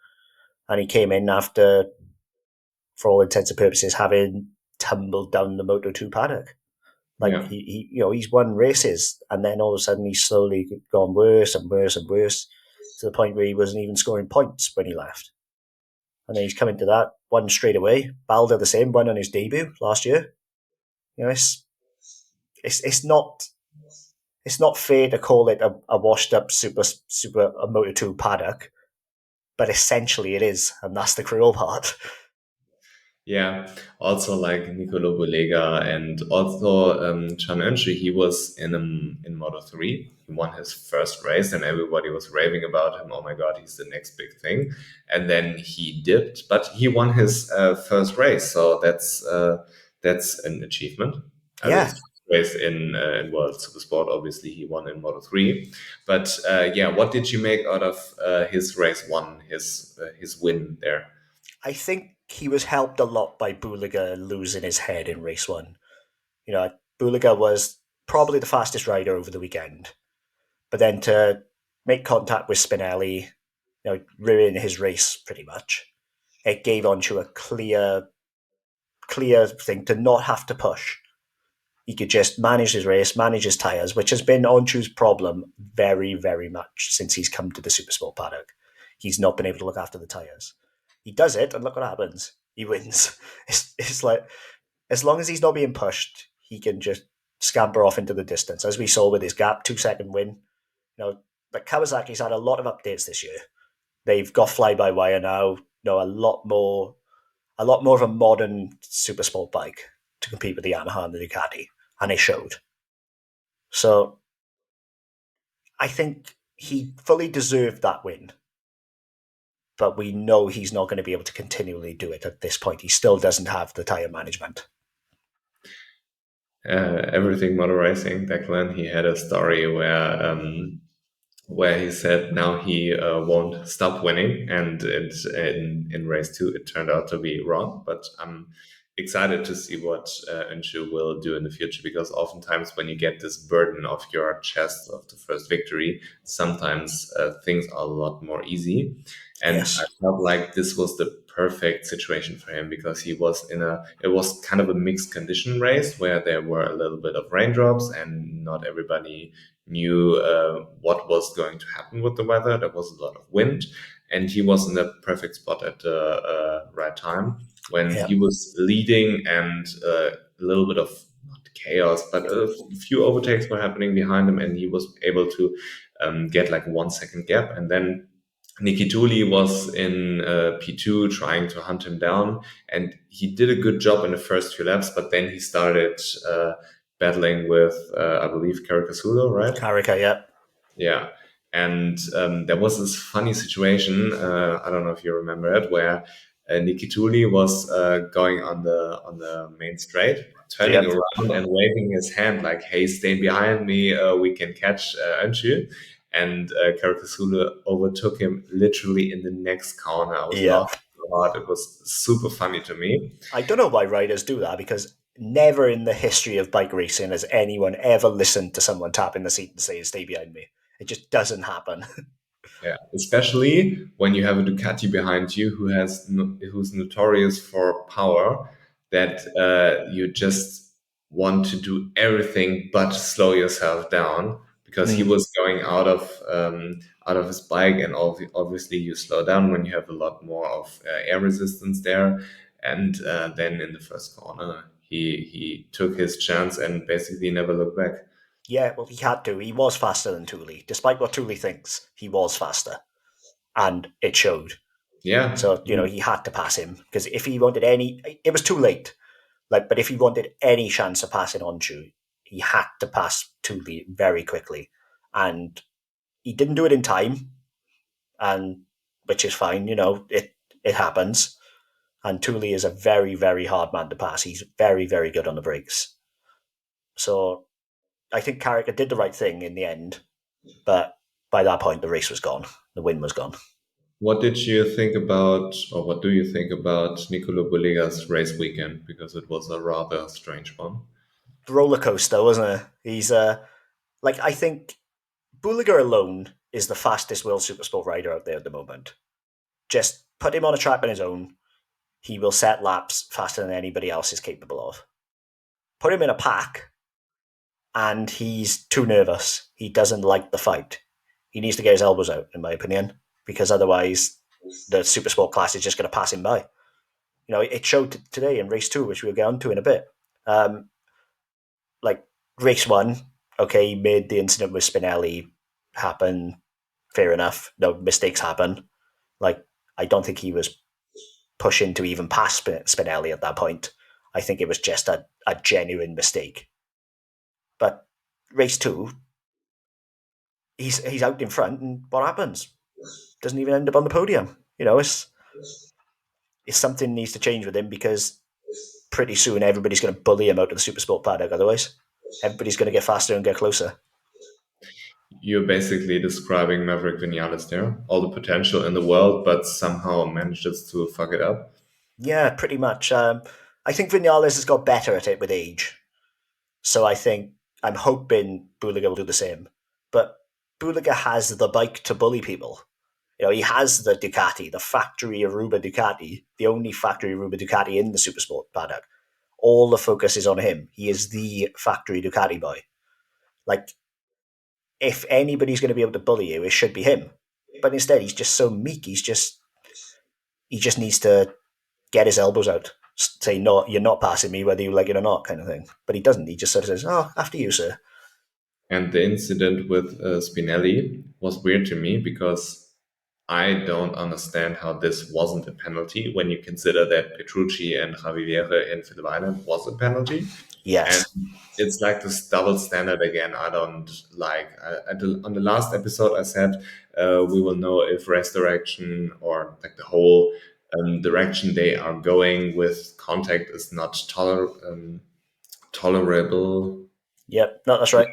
and he came in after, for all intents and purposes, having tumbled down the Moto Two paddock. Like Yeah. he's won races, and then all of a sudden he's slowly gone worse and worse and worse to the point where he wasn't even scoring points when he left. And then he's come into that one straight away. Balder the same, one on his debut last year. It's not fair to call it a washed up super a Moto Two paddock, but essentially it is, and that's the cruel part. Yeah, also like Nicolo Bolega and also Can Öncü, he was in Moto 3. He won his first race and everybody was raving about him. Oh my God, he's the next big thing. And then he dipped, but he won his first race. So that's an achievement. Also his Yeah, first race in World Supersport, obviously he won in Moto 3. But yeah, what did you make out of his race one, his win there? I think he was helped a lot by Buliga losing his head in race one. Buliga was probably the fastest rider over the weekend, but then to make contact with Spinelli, ruin his race pretty much. It gave onto a clear thing to not have to push. He could just manage his race, manage his tyres, which has been Onchu's problem very, very much since he's come to the Supersport paddock. He's not been able to look after the tyres. He does it, and look what happens. He wins. It's like, as long as he's not being pushed, he can just scamper off into the distance, as we saw with his gap 2 second win. Like Kawasaki's had a lot of updates this year. They've got fly by wire now. A lot more of a modern super sport bike to compete with the Yamaha and the Ducati, and it showed. So I think he fully deserved that win, but we know he's not going to be able to continually do it at this point. He still doesn't have the tyre management. Everything motor racing, Declan, he had a story where he said now he won't stop winning, and in race 2 it turned out to be wrong. But I'm excited to see what Inshu will do in the future, because oftentimes when you get this burden off your chest of the first victory, sometimes things are a lot more easy. And Yes. I felt like this was the perfect situation for him, because it was kind of a mixed condition race where there were a little bit of raindrops and not everybody knew what was going to happen with the weather. There was a lot of wind, and he was in the perfect spot at the right time when Yeah. he was leading, and a little bit of not chaos, but a few overtakes were happening behind him, and he was able to get like 1 second gap. And then Nikituli was in P2 trying to hunt him down, and he did a good job in the first few laps, but then he started battling with, I believe, Caricasulo, right? Carica, yeah. Yeah. And there was this funny situation, I don't know if you remember it, where Nikituli was going on the main straight, turning Yep. around and waving his hand like, "Hey, stay behind me, we can catch Öncü." And Caricasulo overtook him literally in the next corner. I was Yep. laughing so hard. It was super funny to me. I don't know why riders do that, because never in the history of bike racing has anyone ever listened to someone tap in the seat and say, "Stay behind me." It just doesn't happen. Yeah, especially when you have a Ducati behind you who's notorious for power, that you just want to do everything but slow yourself down, because he Mm. was going out of his bike, and obviously you slow down when you have a lot more of air resistance there. And then in the first corner, he took his chance and basically never looked back. Yeah, well, he had to. He was faster than Tooley. Despite what Tooley thinks, he was faster. And it showed. Yeah, So, he had to pass him. Because if he wanted it was too late. But if he wanted any chance of passing on Chu, he had to pass Tooley very quickly. And he didn't do it in time, and which is fine, it happens. And Tooley is a very, very hard man to pass. He's very, very good on the brakes. So I think Carricker did the right thing in the end, but by that point the race was gone. The win was gone. What did you think about, or what do you think about Nicolo Bulega's race weekend? Because it was a rather strange one. Roller coaster, wasn't it? He's I think Buliger alone is the fastest World Supersport rider out there at the moment. Just put him on a track on his own, he will set laps faster than anybody else is capable of. Put him in a pack, and he's too nervous. He doesn't like the fight. He needs to get his elbows out, in my opinion, because otherwise the Supersport class is just going to pass him by. It showed today in race 2, which we'll get onto in a bit. Like race 1, okay, he made the incident with Spinelli happen. Fair enough. No, mistakes happen. I don't think he was pushing to even pass Spinelli at that point. I think it was just a genuine mistake. But race 2, he's out in front, and what happens? Doesn't even end up on the podium. It's something needs to change with him, because pretty soon everybody's going to bully him out of the Supersport paddock. Otherwise, everybody's going to get faster and get closer. You're basically describing Maverick Vinales there, all the potential in the world, but somehow manages to fuck it up. Yeah, pretty much. I think Vinales has got better at it with age. So I'm hoping Buliga will do the same. But Buliga has the bike to bully people. He has the Ducati, the factory Aruba Ducati, the only factory Aruba Ducati in the Supersport paddock. All the focus is on him. He is the factory Ducati boy. Like, if anybody's going to be able to bully you, it should be him. But instead, he's just so meek. He just needs to get his elbows out, say, "No, you're not passing me, whether you like it or not," kind of thing. But he doesn't. He just sort of says, "Oh, after you, sir." And the incident with Spinelli was weird to me because I don't understand how this wasn't a penalty when you consider that Petrucci and Javier in Phillip Island was a penalty. And Yes. it's like this double standard again. I don't like. On the last episode, I said we will know if race direction or like the whole direction they are going with contact is not tolerable. Yep. No, that's right.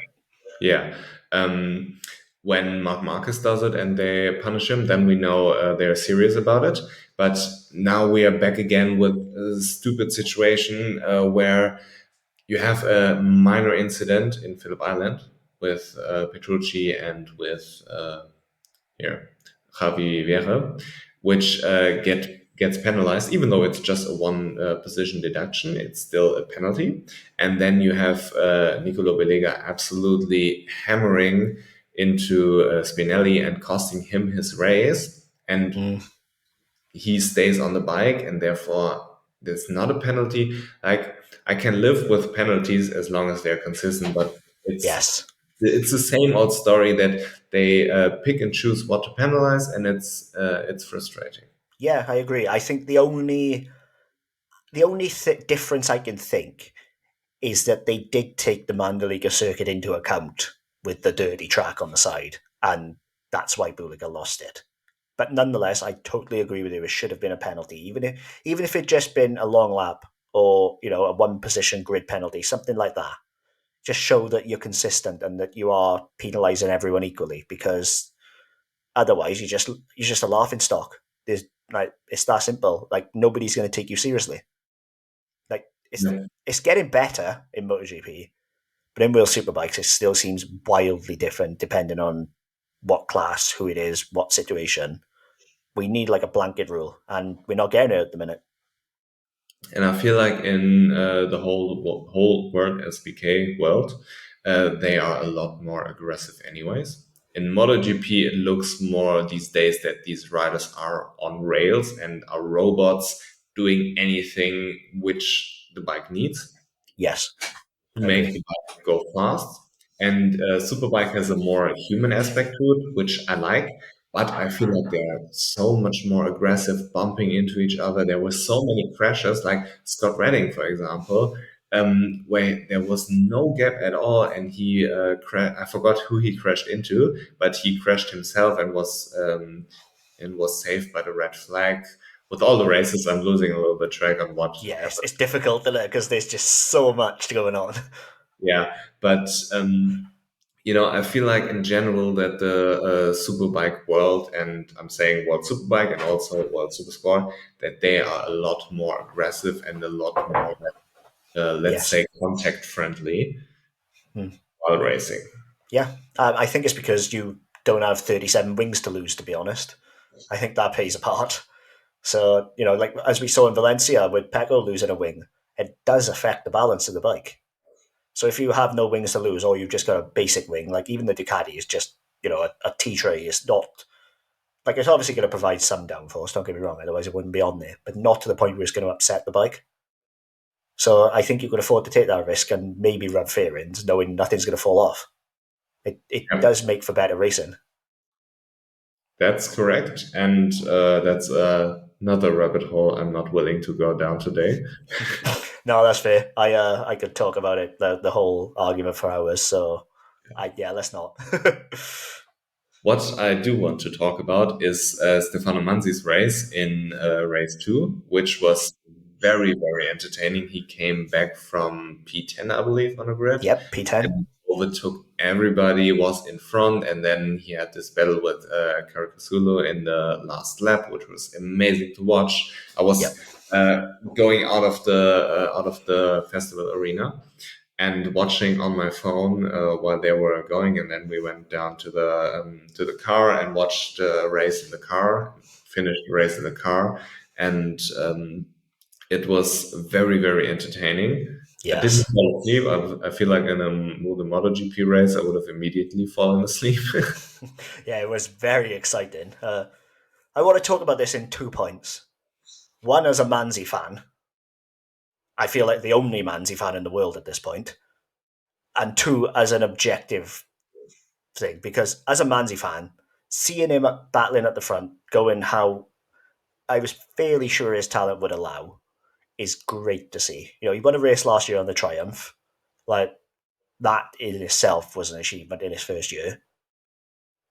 Yeah. Um, when Mark Marcus does it and they punish him, then we know they're serious about it. But now we are back again with a stupid situation where you have a minor incident in Phillip Island with Petrucci and with here Javi Vera, which gets penalized, even though it's just a one position deduction. It's still a penalty, and then you have Nicolo Belega absolutely hammering into Spinelli and costing him his race, and Mm, he stays on the bike, and therefore there's not a penalty. Like I can live with penalties as long as they're consistent, but yes. it's the same old story that they pick and choose what to penalize, and it's frustrating. Yeah, I agree. I think the only difference I can think is that they did take the Mandalika circuit into account with the dirty track on the side, and that's why Buliga lost it. But nonetheless, I totally agree with you. It should have been a penalty, even if it just been a long lap or a one position grid penalty, something like that. Just show that you're consistent and that you are penalising everyone equally. Because otherwise, you're just a laughing stock. There's like it's that simple. Like nobody's going to take you seriously. Like it's Yeah. it's getting better in MotoGP, but in World Superbikes, it still seems wildly different depending on what class, who it is, what situation. We need like a blanket rule, and we're not getting it at the minute. And I feel like in the whole world SBK world, they are a lot more aggressive, anyways. In MotoGP, it looks more these days that these riders are on rails and are robots doing anything which the bike needs Yes, to I make agree. the bike go fast. And Superbike has a more human aspect to it, which I like. But I feel like they're so much more aggressive, bumping into each other. There were so many crashes, like Scott Redding, for example, where there was no gap at all, and I forgot who he crashed into, but he crashed himself and was saved by the red flag. With all the races, I'm losing a little bit track on what Yeah, it's, happened. it's difficult because there's just so much going on. Yeah, but I feel like in general that the superbike world, and I'm saying World Superbike and also World Supersport, that they are a lot more aggressive and a lot more, let's Yes. say, contact friendly Hmm. while racing. Yeah, I think it's because you don't have 37 wings to lose. To be honest, I think that plays a part. So like as we saw in Valencia with Pecco losing a wing, it does affect the balance of the bike. So if you have no wings to lose, or you've just got a basic wing, like even the Ducati is just a T tray. It's not like it's obviously going to provide some downforce. Don't get me wrong, otherwise it wouldn't be on there. But not to the point where it's going to upset the bike. So I think you could afford to take that risk and maybe run fairings, knowing nothing's going to fall off. It Yeah, does make for better racing. that's correct, and that's another rabbit hole I'm not willing to go down today. No, that's fair. I could talk about it the whole argument for hours. So yeah, let's not. What I do want to talk about is Stefano Manzi's race in race two, which was very, very entertaining. He came back from P10, I believe, on a grid Yep, P10. and overtook everybody, was in front, and then he had this battle with Caricasulo in the last lap, which was amazing to watch. I was Yep. going out of the festival arena and watching on my phone while they were going, and then we went down to the car and watched the race in the car, finished the race in the car, and It was very, very entertaining. I didn't Yes. fall asleep. I feel like in the MotoGP race, I would have immediately fallen asleep. Yeah, it was very exciting. I want to talk about this in 2 points. One, as a Manzi fan, I feel like the only Manzi fan in the world at this point, and two, as an objective thing, because as a Manzi fan, seeing him battling at the front, going how I was fairly sure his talent would allow, is great to see. You know, he won a race last year on the Triumph. Like, that in itself was an achievement in his first year.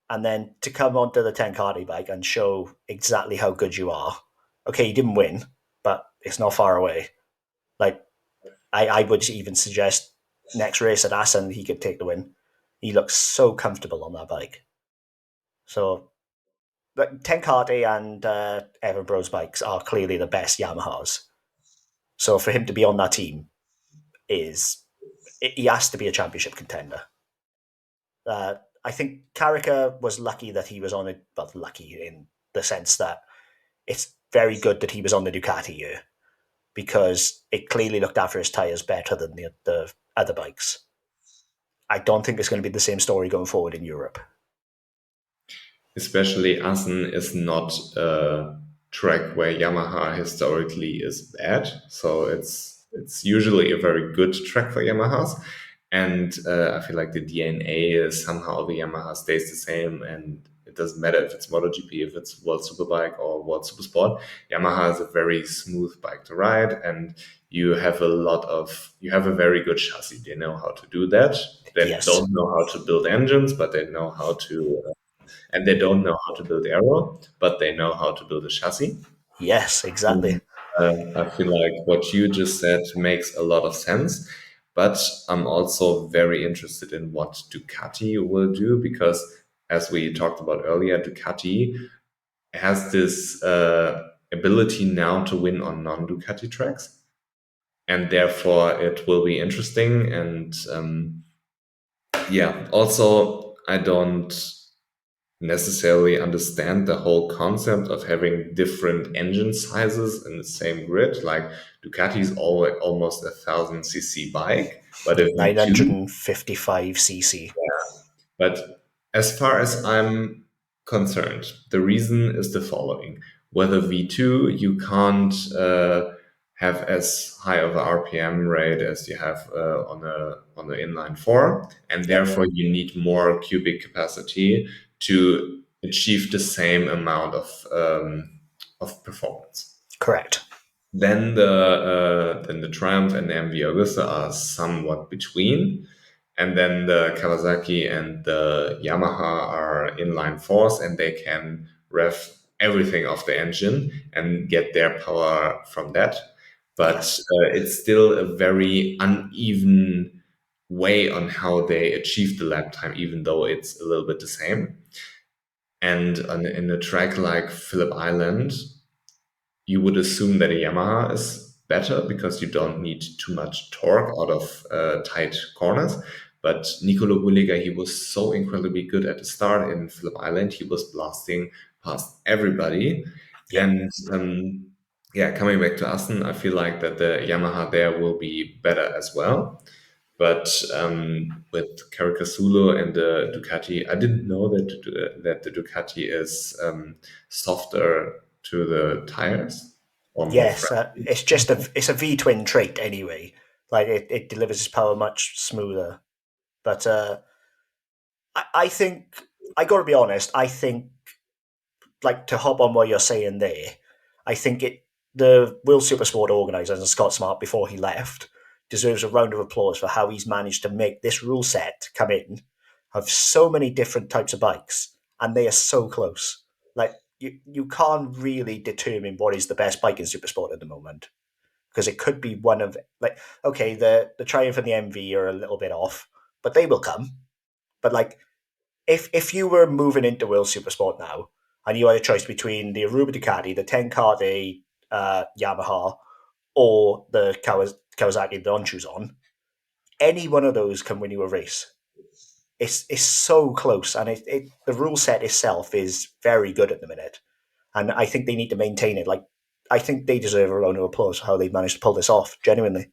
And then to come onto the 10 Cardi bike and show exactly how good you are. Okay, he didn't win, but it's not far away. Like, I would even suggest next race at Assen he could take the win. He looks so comfortable on that bike. So, but 10 Cardi and Evan Bro's bikes are clearly the best Yamahas. So for him to be on that team is he has to be a championship contender. Uh, I think Karika was lucky that he was on it, but lucky in the sense that it's very good that he was on the Ducati year because it clearly looked after his tyres better than the other bikes. I don't think it's going to be the same story going forward in Europe. Especially Assen is not a track where Yamaha historically is bad, so it's usually a very good track for Yamahas. And I feel like the DNA is somehow the Yamaha stays the same, and it doesn't matter if it's MotoGP, if it's World Superbike or World Supersport. Yamaha is a very smooth bike to ride, and you have a very good chassis. They know how to do that. They Yes. don't know how to build engines, but they know how to and they don't know how to build aero, but they know how to build a chassis. Yes, exactly. And, I feel like what you just said makes a lot of sense. But I'm also very interested in what Ducati will do because, as we talked about earlier, Ducati has this ability now to win on non Ducati tracks. And therefore, it will be interesting. And yeah, also, I don't necessarily understand the whole concept of having different engine sizes in the same grid. Like Ducati is almost 1,000 cc bike, but a V2. 955cc. But as far as I'm concerned, the reason is the following: whether V2 you can't have as high of a RPM rate as you have on the inline four, and Yep, therefore you need more cubic capacity to achieve the same amount of performance. correct. Then the Triumph and the MV Agusta are somewhat between, and then the Kawasaki and the Yamaha are inline fours, and they can rev everything off the engine and get their power from that. But Yes. it's still a very uneven way on how they achieve the lap time, even though it's a little bit the same. And in a track like Phillip Island, you would assume that a Yamaha is better because you don't need too much torque out of tight corners. But Nicolo Bulliga, he was so incredibly good at the start in Phillip Island. He was blasting past everybody. Yep. And yeah, coming back to Assen, I feel like that the Yamaha there will be better as well. But with Caricasulo and the Ducati, I didn't know that the Ducati is softer to the tires or more Yes, friendly. it's a V twin trait anyway. Like it delivers its power much smoother. But I think I got to be honest. I think like to hop on what you're saying there. I think the World Supersport organisers and Scott Smart before he left deserves a round of applause for how he's managed to make this rule set come in, have so many different types of bikes, and they are so close. Like you can't really determine what is the best bike in Supersport at the moment because it could be one of like okay the Triumph and the MV are a little bit off, but they will come. But like if you were moving into World Supersport now and you had a choice between the Aruba Ducati, the 10 Cardi Yamaha, or the Kawasaki the Onchu's on, any one of those can win you a race. It's so close, and the rule set itself is very good at the minute, and I think they need to maintain it. Like I think they deserve a round of applause for how they managed to pull this off. Genuinely,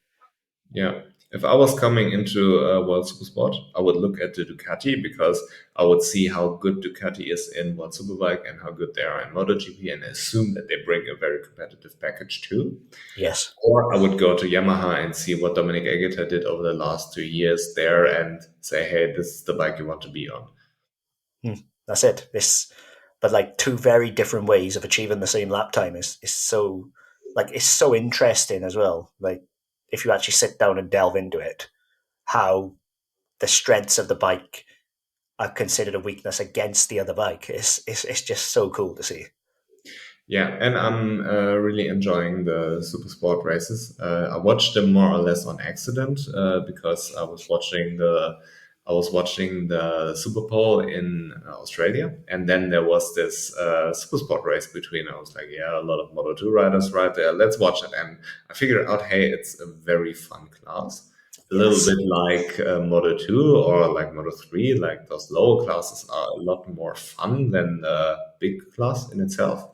Yeah. If I was coming into World Supersport, I would look at the Ducati because I would see how good Ducati is in World Superbike and how good they are in MotoGP and assume that they bring a very competitive package too. yes. Or I would go to Yamaha and see what Dominic Egeta did over the last 2 years there and say, hey, this is the bike you want to be on. Hmm. That's it. This, but like two very different ways of achieving the same lap time is so like it's so interesting as well. Like if you actually sit down and delve into it, how the strengths of the bike are considered a weakness against the other bike. It's just so cool to see. Yeah, and I'm really enjoying the super sport races. I watched them more or less on accident because I was watching the Super Bowl in Australia, and then there was this super sport race between. I was like, yeah, a lot of Moto 2 riders right there. Let's watch it, and I figured out, hey, it's a very fun class. A little Yes. bit like Moto 2 or like Moto 3, like those lower classes are a lot more fun than the big class in itself.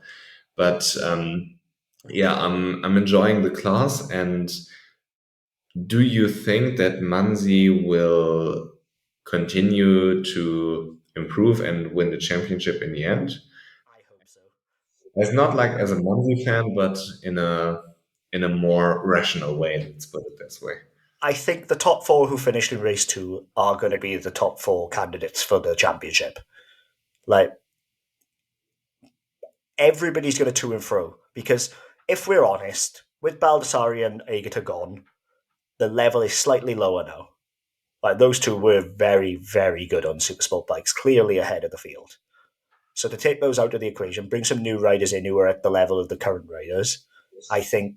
But yeah, I'm enjoying the class. And do you think that Manzi will continue to improve and win the championship in the end? I hope so. It's not like as a Manzi fan, but in a more rational way. Let's put it this way. I think the top four who finished in race two are going to be the top four candidates for the championship. Like everybody's going to and fro because if we're honest, with Baldassari and Agata gone, the level is slightly lower now. Like those two were very, very good on super sport bikes, clearly ahead of the field. So to take those out of the equation, bring some new riders in who are at the level of the current riders, I think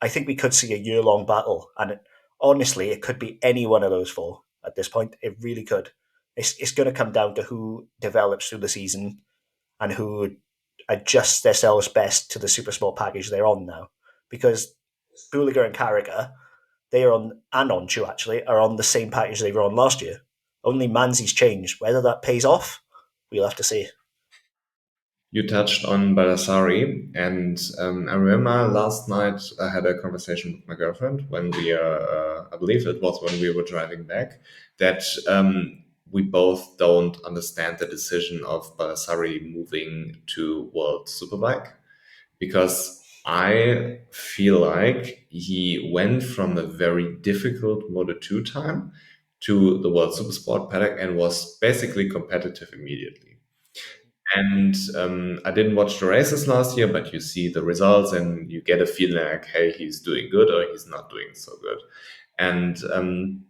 I think we could see a year long battle. And honestly, it could be any one of those four at this point. It really could. It's going to come down to who develops through the season and who adjusts themselves best to the super sport package they're on now. Because Buliger and Carragher, they are on, and Onchu actually, are on the same package they were on last year. Only Manzi's changed. Whether that pays off, we'll have to see. You touched on Baldassari, and I remember last night I had a conversation with my girlfriend when I believe it was when we were driving back, that we both don't understand the decision of Baldassari moving to World Superbike because I feel like he went from a very difficult Moto 2 time to the World Supersport paddock and was basically competitive immediately. And I didn't watch the races last year, but you see the results and you get a feeling like, hey, he's doing good or he's not doing so good. And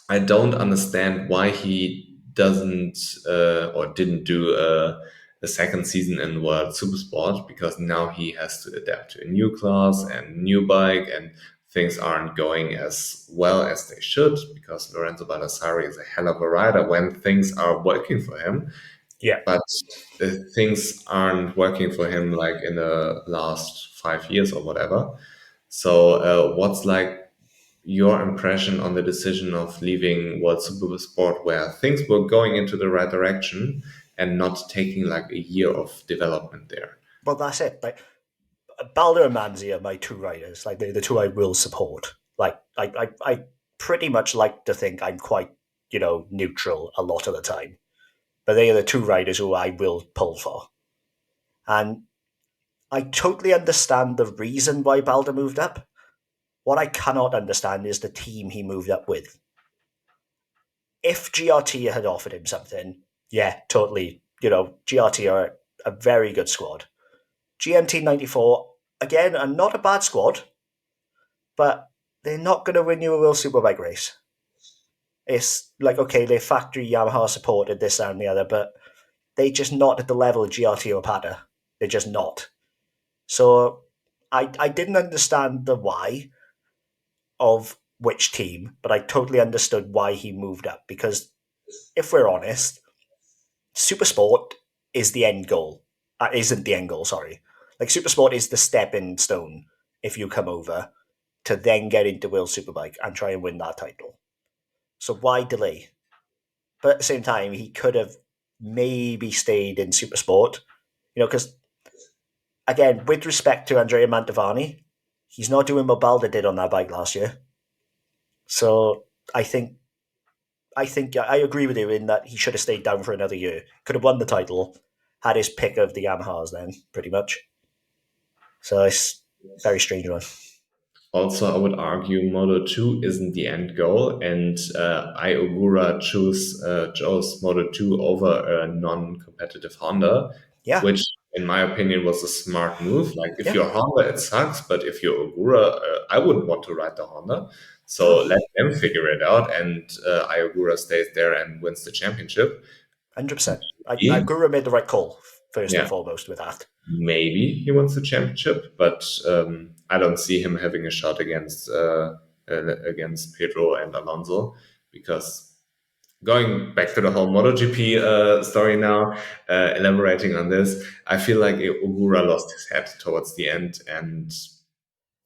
I don't understand why he doesn't or didn't do a second season in World Supersport because now he has to adapt to a new class and new bike and things aren't going as well as they should because Lorenzo Baldassari is a hell of a rider when things are working for him, Yeah. but things aren't working for him like in the last 5 years or whatever. So, what's like your impression on the decision of leaving World Super Sport where things were going into the right direction and not taking like a year of development there? But that's it. Like Balder and Manzi are my two riders. Like they're the two I will support. Like I pretty much like to think I'm quite, neutral a lot of the time. But they are the two riders who I will pull for. And I totally understand the reason why Balder moved up. What I cannot understand is the team he moved up with. If GRT had offered him something, yeah, totally. GRT are a very good squad. GMT 94, again, are not a bad squad, but they're not going to win you a World Superbike race. It's like, okay, they're factory Yamaha supported, this, that, and the other, but they're just not at the level of GRT or Pata. They're just not. So I didn't understand the why of which team, but I totally understood why he moved up. Because if we're honest, Super Sport is the end goal. Isn't the end goal, sorry. Like Super Sport is the stepping stone if you come over to then get into World Superbike and try and win that title. So why delay? But at the same time, he could have maybe stayed in Super Sport, because again, with respect to Andrea Mantovani, he's not doing what Balder did on that bike last year. So I think I agree with you in that he should have stayed down for another year. Could have won the title, had his pick of the Yamahas then, pretty much. So it's a very strange one. Also, I would argue Moto 2 isn't the end goal, and I Ogura chose Moto 2 over a non competitive Honda, Yeah, which, in my opinion, was a smart move. Like, if yeah. you're Honda, it sucks, but if you're Ogura, I wouldn't want to ride the Honda. No, So let them figure it out, and Iogura stays there and wins the championship. 100%. He, Guru made the right call, first and yeah, foremost, with that. maybe he wins the championship, but I don't see him having a shot against Pedro and Alonso because going back to the whole MotoGP story now, elaborating on this, I feel like Ogura lost his head towards the end, and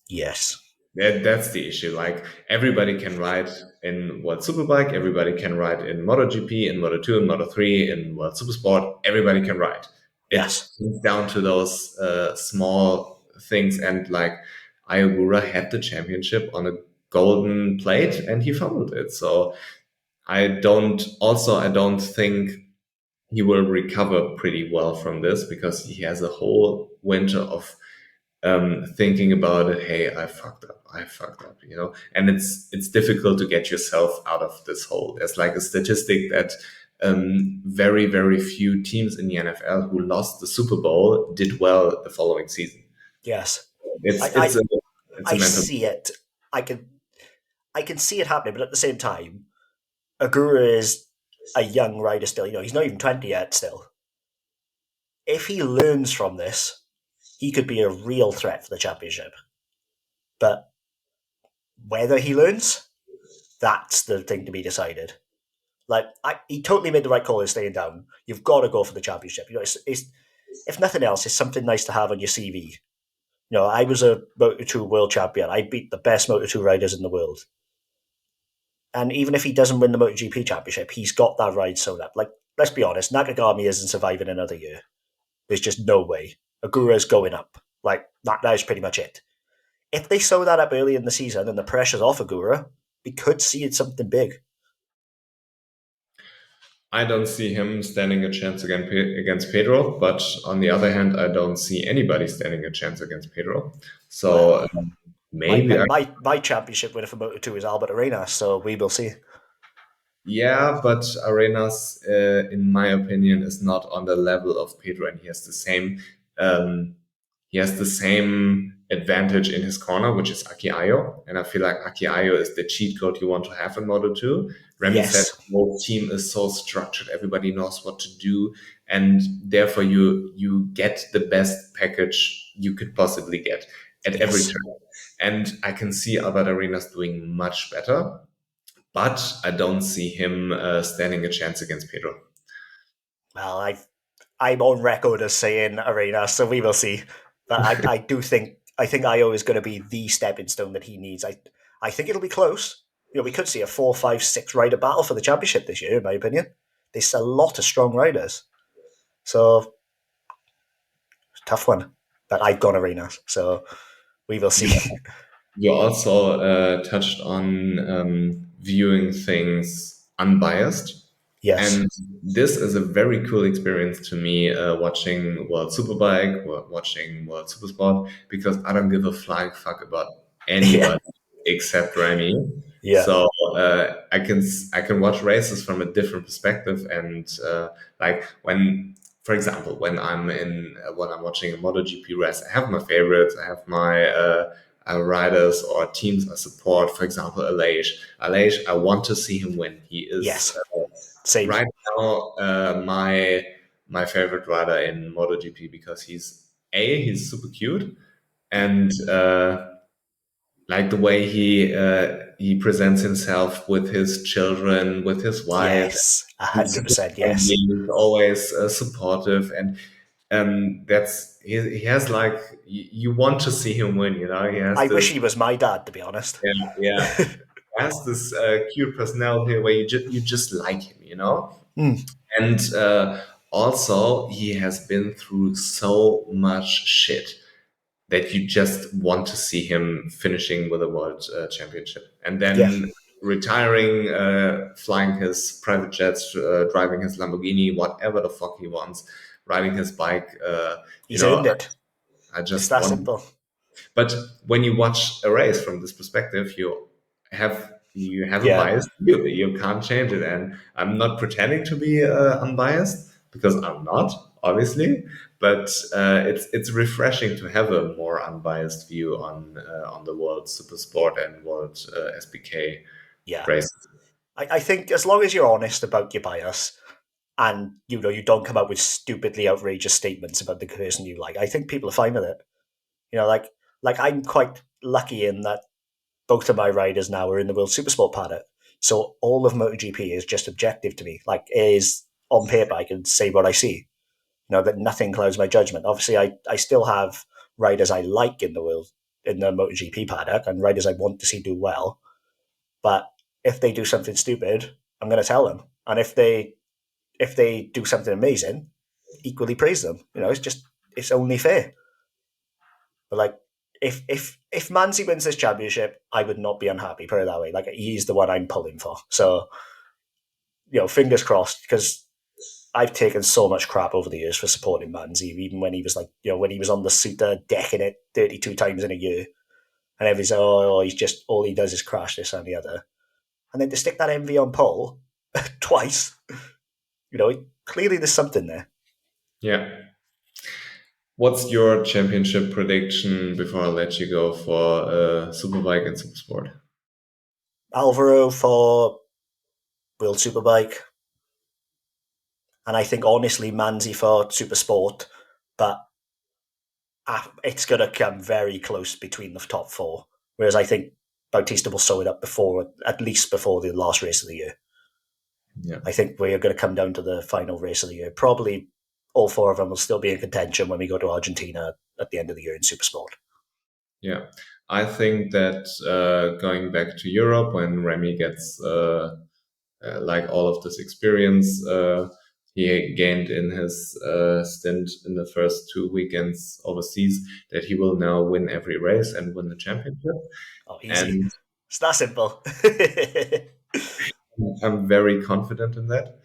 Yes. that's the issue. Like everybody can ride in World Superbike, everybody can ride in MotoGP, in Moto2, in Moto3, in World Supersport. Everybody can ride. It Yes. comes down to those small things, and like Ayogura had the championship on a golden plate, and he fumbled it. So I don't think he will recover pretty well from this because he has a whole winter of thinking about it. Hey, I fucked up, you know. And it's difficult to get yourself out of this hole. There's like a statistic that very few teams in the NFL who lost the Super Bowl did well the following season. Yes. I, It's I, it's a it's a I mental. see it. I can I can see it happening, but at the same time, Agura is a young rider still. You know, he's not even 20 yet still. If he learns from this, he could be a real threat for the championship. But whether he learns, that's the thing to be decided. He totally made the right call in staying down. You've got to go for the championship. You know, it's if nothing else, it's something nice to have on your CV. You know, I was a Moto2 world champion. I beat the best Moto2 riders in the world. And even if he doesn't win the MotoGP championship, he's got that ride sewn up. Like, let's be honest, Nakagami isn't surviving another year. There's just no way. Agura's going up. Like, that is pretty much it. If they sew that up early in the season and the pressure's off Agura, we could see it something big. I don't see him standing a chance against Pedro, but on the other hand, I don't see anybody standing a chance against Pedro. So Well, maybe my championship winner for Moto2 is Albert Arenas, so we will see. yeah, but Arenas, in my opinion, is not on the level of Pedro, and um, he has the same advantage in his corner, which is Aki Ayo, and I feel like Aki Ayo is the cheat code you want to have in Moto 2. Remy said Yes, the whole team is so structured, everybody knows what to do, and therefore you get the best package you could possibly get at every yes. turn. And I can see Albert Arenas doing much better, but I don't see him standing a chance against Pedro. Well, I'm on record as saying Arenas, so we will see. But I do think Io is going to be the stepping stone that he needs. I think it'll be close. You know, we could see a 4, 5, 6 rider battle for the championship this year, in my opinion. There's a lot of strong riders. So, tough one. But I've gone Arenas, so we will You, see. you also touched on viewing things unbiased. Yes. And this is a very cool experience to me, watching World Superbike, watching World Supersport, because I don't give a flying fuck about Yeah. anybody except Remy. Yeah. So I can watch races from a different perspective, and like for example, when I'm watching a MotoGP race, I have my favorites, I have my riders or teams I support. For example, Aleix. Aleix, I want to see him win. He is Yes. Same. right now my favorite rider in MotoGP because he's super cute, and like the way he presents himself with his children, with his wife. Yes. He's 100% friendly, yes. he's always supportive, and that's he has like you want to see him win. You know, he has I wish this he was my dad, to be honest. yeah he has this cute personality where you just like him. You know, Mm. and also he has been through so much shit that you just want to see him finishing with a world championship and Yeah, then retiring, flying his private jets, driving his Lamborghini, whatever the fuck he wants, riding his bike. You he's know, earned it. I It's just that want. simple. But when you watch a race from this perspective, you have a Yeah, biased view. You can't change it, and I'm not pretending to be unbiased because I'm not, obviously. But it's refreshing to have a more unbiased view on the world super sport and world SBK yeah. races. I think as long as you're honest about your bias and you don't come out with stupidly outrageous statements about the person you like, I think people are fine with it. You know, like I'm quite lucky in that both of my riders now are in the World Supersport paddock. So all of MotoGP is just objective to me. Like is on paper, I can say what I see. You know, that nothing clouds my judgment. Obviously, I still have riders I like in the MotoGP paddock and riders I want to see do well. But if they do something stupid, I'm going to tell them. And if they do something amazing, equally praise them. You know, it's only fair. But like if Manzi wins this championship, I would not be unhappy. Put it that way. Like he's the one I'm pulling for. So fingers crossed because I've taken so much crap over the years for supporting Manzi, even when he was like when he was on the Suter decking it 32 times in a year, and everyone's he's just all he does is crash this and the other, and then to stick that MV on pole twice, clearly there's something there. Yeah. What's your championship prediction before I let you go for Superbike and Supersport? Alvaro for World Superbike, and I think honestly Manzi for Supersport, but it's going to come very close between the top four. Whereas I think Bautista will sew it up before, at least before the last race of the year. Yeah. I think we're going to come down to the final race of the year. Probably all four of them will still be in contention when we go to Argentina at the end of the year in Supersport. Yeah, I think that going back to Europe when Remy gets like all of this experience he gained in his stint in the first 2 weekends overseas, that he will now win every race and win the championship. Oh, easy. And It's that simple. I'm very confident in that.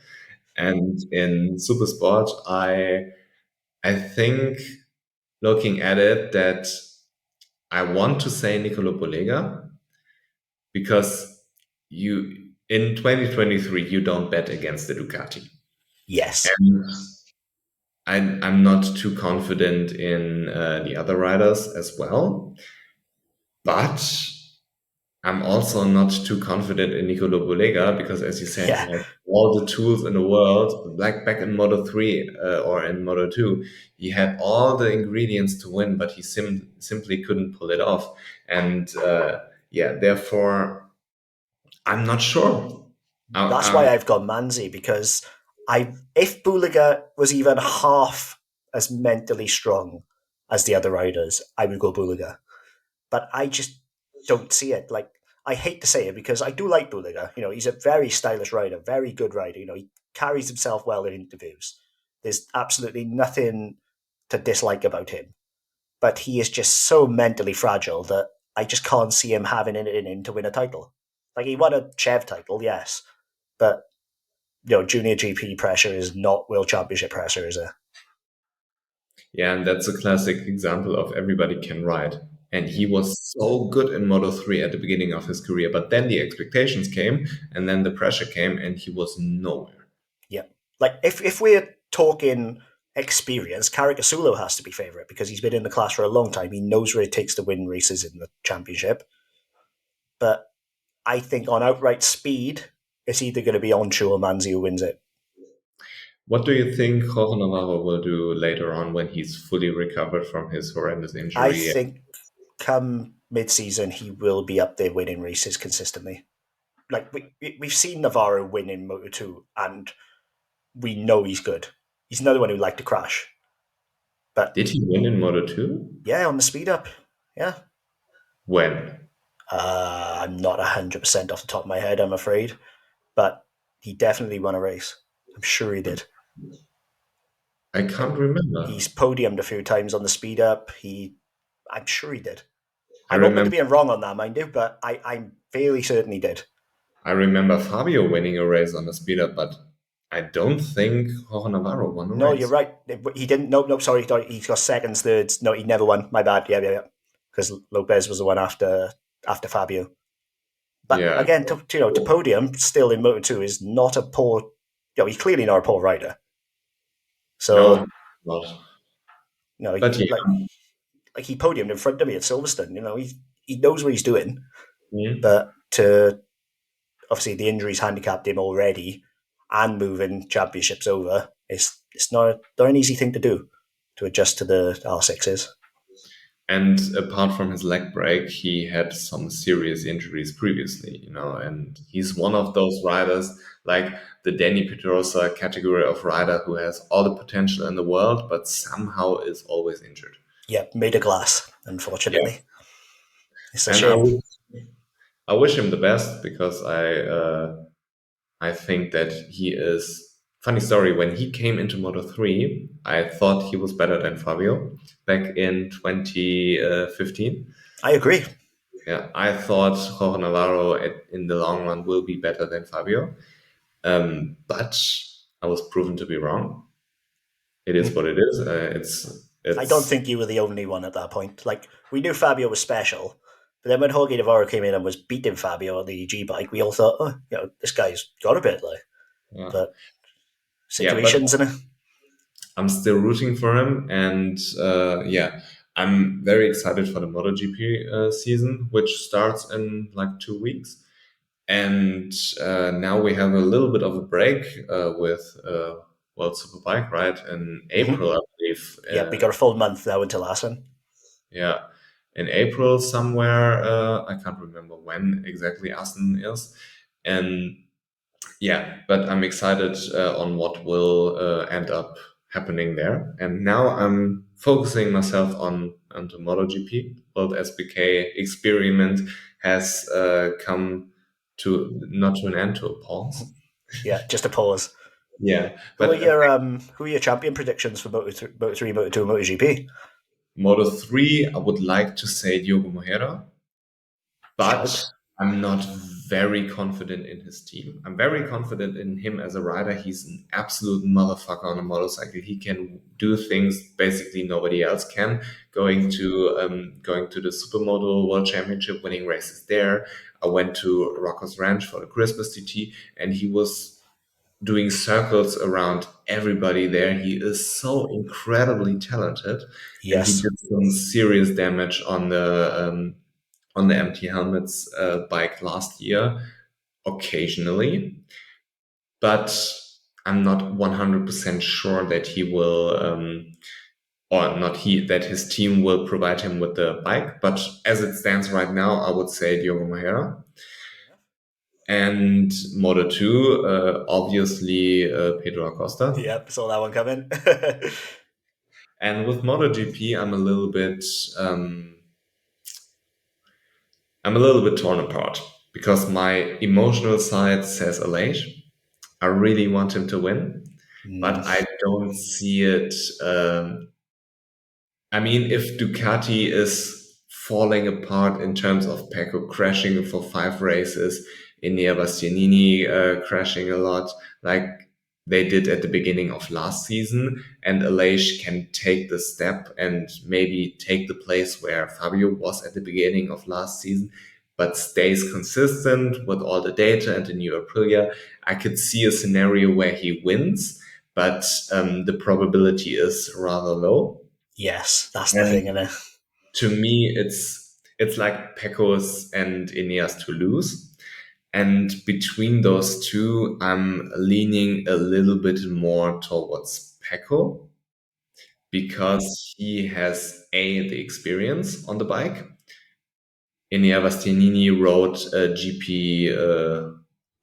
And in Supersport, I think looking at it that I want to say Nicolo Bolega because you in 2023 you don't bet against the Ducati. Yes. And I'm not too confident in the other riders as well, but I'm also not too confident in Nicolo Bolega because, as you said, he Yeah. has all the tools in the world. Like back in Moto 3 or in Moto 2, he had all the ingredients to win, but he simply couldn't pull it off. And yeah, therefore, I'm not sure. That's I, why I've got Manzi because if Buliga was even half as mentally strong as the other riders, I would go Buliga. But I just don't see it. Like I hate to say it because I do like Buliga. He's a very stylish rider, very good rider. He carries himself well in interviews. There's absolutely nothing to dislike about him. But he is just so mentally fragile that I just can't see him having it in him to win a title. Like he won a Chev title, yes, but junior GP pressure is not world championship pressure, is it? Yeah, and that's a classic example of everybody can ride. And he was so good in Moto 3 at the beginning of his career, but then the expectations came and then the pressure came and he was nowhere. Yeah. Like if we're talking experience, Caricasulo has to be favourite because he's been in the class for a long time. He knows what it takes to win races in the championship. But I think on outright speed, it's either going to be Oncho or Manzi who wins it. What do you think Jorge Navarro will do later on when he's fully recovered from his horrendous I injury? think come mid-season, he will be up there winning races consistently. Like we've seen Navarro win in Moto 2, and we know he's good. He's another one who liked to crash. But Did he win in Moto 2? yeah, on the speed up, yeah. When? I'm not 100% off the top of my head, I'm afraid. But he definitely won a race. I'm sure he did. I can't remember. He's podiumed a few times on the speed up. I'm sure he did. I I'm open to remember. being wrong on that, mind you, but I'm fairly certain he did. I remember Fabio winning a race on the speed up, but I don't think Jorge Navarro won a No, you're race. right. He didn't. No, no, sorry. He's got seconds, thirds. No, he never won. My bad. Yeah, yeah, yeah. Because Lopez was the one after Fabio. But Yeah, again, to podium still in Moto 2 is not a poor. He's clearly not a poor rider. no, So not. But he yeah, like he podiumed in front of me at Silverstone. He knows what he's doing. mm. But to obviously the injuries handicapped him already, and moving championships over, it's not an easy thing to do to adjust to the R6s. And apart from his leg break, he had some serious injuries previously, and he's one of those riders, like the Danny Pedrosa category of rider who has all the potential in the world, but somehow is always injured. Yeah, made of glass. Yeah, Unfortunately, it's a and shame. I wish him the best because I think that he is. Funny story, when he came into Moto 3, I thought he was better than Fabio back in 2015. I agree. Yeah, I thought Jorge Navarro in the long run will be better than Fabio, but I was proven to be wrong. It is what it is. I don't It's think you were the only one at that point. Like we knew Fabio was special, but then when Jorge Navarro came in and was beating Fabio on the G bike, we all thought, oh, this guy's got a bit like. yeah, But yeah, but situations in it. I'm still rooting for him, and yeah, I'm very excited for the MotoGP season, which starts in like 2 weeks. And now we have a little bit of a break with World Superbike, right? In Mm-hmm. April, I believe. Yeah, we got a full month now until Assen. Yeah, in April somewhere. I can't remember when exactly Assen is. And yeah, but I'm excited on what will end up happening there. And now I'm focusing myself on the MotoGP. World SBK experiment has come to not to an end, to a pause. Yeah, just a pause. Yeah, Who are but your champion predictions for Moto 3, Moto 2, MotoGP? Moto 3, I would like to say Diogo Moreira, but Shout. I'm not very confident in his team. I'm very confident in him as a rider. He's an absolute motherfucker on a motorcycle. He can do things basically nobody else can. Going to the Supermoto World Championship, winning races there. I went to Rocco's Ranch for the Christmas TT, and he was doing circles around everybody there. He is so incredibly talented, and he Yes. did some serious damage on the empty helmets bike last year occasionally, but I'm not 100% sure that he will, or not he, that his team will provide him with the bike. But as it stands right now, I would say Diogo Moreira. And Moto 2, obviously Pedro Acosta. Yep, saw that one coming. And with MotoGP, um, I'm a little bit torn apart because my emotional side says Aleix. I really want him to win, but Mm, I don't see it. I mean, if Ducati is falling apart in terms of Pecco crashing for 5 races, Enea Bastianini crashing a lot, like they did at the beginning of last season, and Aleix can take the step and maybe take the place where Fabio was at the beginning of last season, but stays consistent with all the data and the new Aprilia, I could see a scenario where he wins, but the probability is rather low. yes, that's the thing, And innit? to me, it's like Pecos and Ineos to lose. And between those two, I'm leaning a little bit more towards Pecco because he has the experience on the bike. Enea Bastianini rode a GP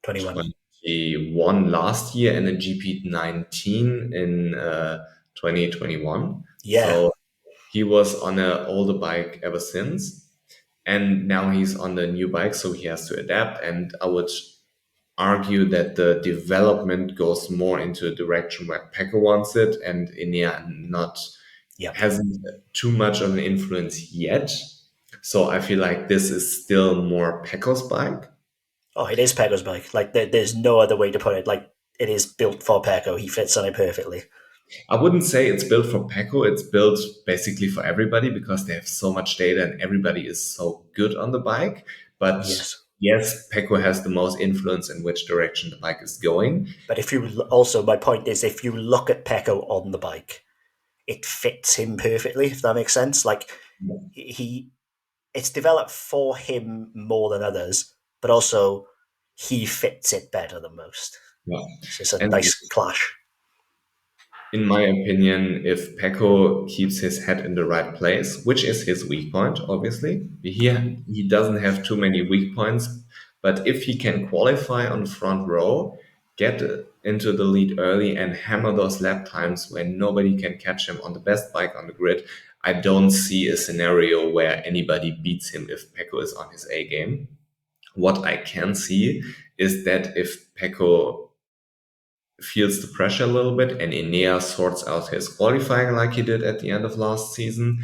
21. 21 last year and a GP 19 in 2021. Yeah, So he was on an older bike ever since, and now he's on the new bike, so he has to adapt. And argue that the development goes more into a direction where Pecco wants it, and Enea not Yeah. hasn't too much of an influence yet. So I feel like this is still more Pecco's bike. Oh, it is Pecco's bike. Like there's no other way to put it. Like it is built for Pecco. He fits on it perfectly. I wouldn't say it's built for Pecco. It's built basically for everybody because they have so much data and everybody is so good on the bike. But Yes. yes, Pecco has the most influence in which direction the bike is going. But if you also, my point is, if you look at Pecco on the bike, it fits him perfectly. If that makes sense, like he, it's developed for him more than others, but also he fits it better than most. Yeah. So it's a And nice clash. in my opinion, if Pecco keeps his head in the right place, which is his weak point, obviously, he doesn't have too many weak points. But if he can qualify on the front row, get into the lead early, and hammer those lap times where nobody can catch him on the best bike on the grid, I don't see a scenario where anybody beats him if Pecco is on his A game. What I can see is that if Pecco feels the pressure a little bit, and Enea sorts out his qualifying like he did at the end of last season,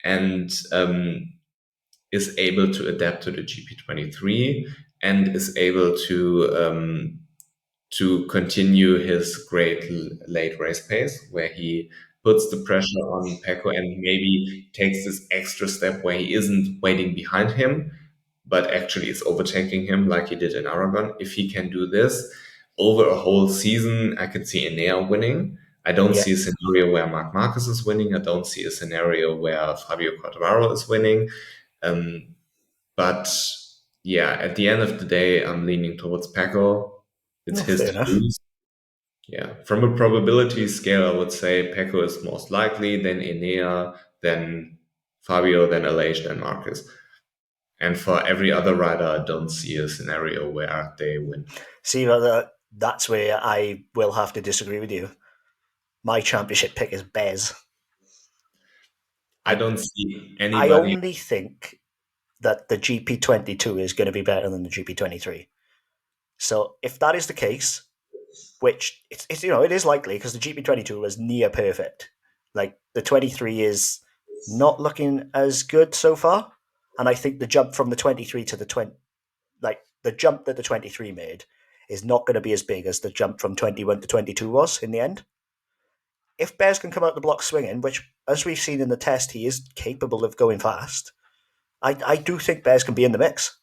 and is able to adapt to the GP23 and is able to continue his great late race pace, where he puts the pressure on Pecco and maybe takes this extra step where he isn't waiting behind him, but actually is overtaking him like he did in Aragon. If he can do this over a whole season, I could see Enea winning. I don't Yeah, see a scenario where Marc Marquez is winning. I don't see a scenario where Fabio Quartararo is winning. Um, but yeah, at the end of the day, I'm leaning towards Pecco. It's no, his fair to enough. lose. Yeah, from a probability scale, I would say Pecco is most likely, then Enea, then Fabio, then Aleix, then Marcus. And for every other rider, I don't see a scenario where they win. See, that's where I will have to disagree with you. My championship pick is Bez. I I don't see I anybody. only think that the GP22 is going to be better than the GP23. So if that is the case, which it's it is likely because the GP22 was near perfect. Like the 23 is not looking as good so far, and I think the jump from the 23 to the 20, like the jump that the 23 made, is not going to be as big as the jump from 21 to 22 was in the end. If Bears can come out the block swinging, which as we've seen in the test, he is capable of going fast. I do think Bears can be in the mix.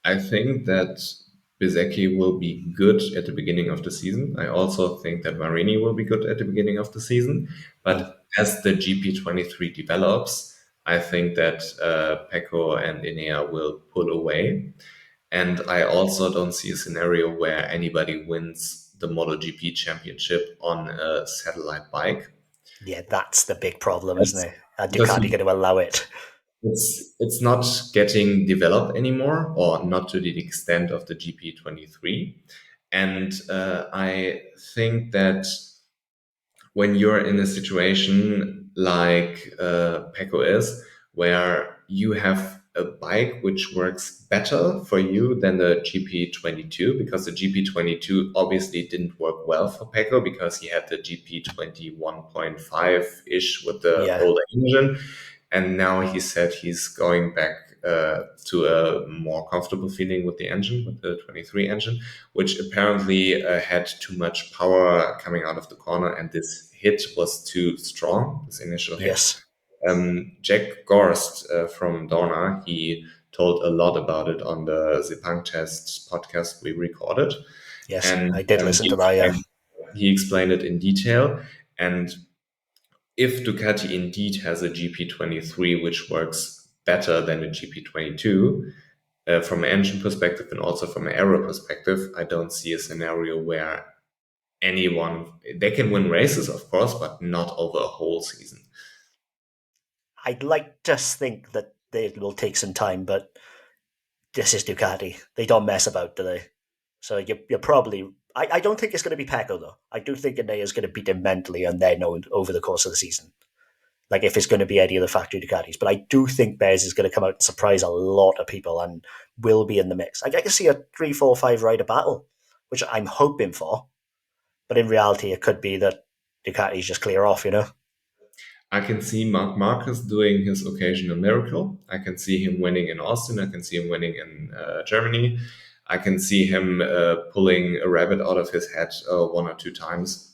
I think that Bezecchi will be good at the beginning of the season. I also think that Marini will be good at the beginning of the season. Mm. But as the GP23 develops, I think that Pecco and Enea will pull away. And I also don't see a scenario where anybody wins the MotoGP championship on a satellite bike. Yeah, that's the big problem, isn't That's it? Are because Ducati going to allow it? it's not getting developed anymore, or not to the extent of the GP23. And I think that when you're in a situation like Pecco is, where you have a bike which works better for you than the GP22, because the GP22 obviously didn't work well for Pecco because he had the GP21.5 ish with the Yeah, older engine. And now he said he's going back to a more comfortable feeling with the engine, with the 23 engine, which apparently had too much power coming out of the corner, and this hit was too strong, this initial hit. yes, Jack Gorst from Dorna, he told a lot about it on the Sepang Test podcast we recorded, yes. and I did listen to that, yeah. he explained it in detail. And if Ducati indeed has a GP23 which works better than a GP22, from an engine perspective and also from an aero perspective, I don't see a scenario where anyone they can win races, of course, but not over a whole season. I'd like to think that they will take some time, but this is Ducati. They don't mess about, do they? So you're probably. I don't think it's going to be Pecco, though. I do think Enea is going to beat him mentally and then over the course of the season. like if it's going to be any of the factory Ducatis. But I do think Bez is going to come out and surprise a lot of people and will be in the mix. I can see a 3, 4, 5 rider battle, which I'm hoping for. But in reality, it could be that Ducatis just clear off, you know? I can see Mark Marquez doing his occasional miracle. I can see him winning in Austin. I can see him winning in Germany. I can see him pulling a rabbit out of his hat one or two times.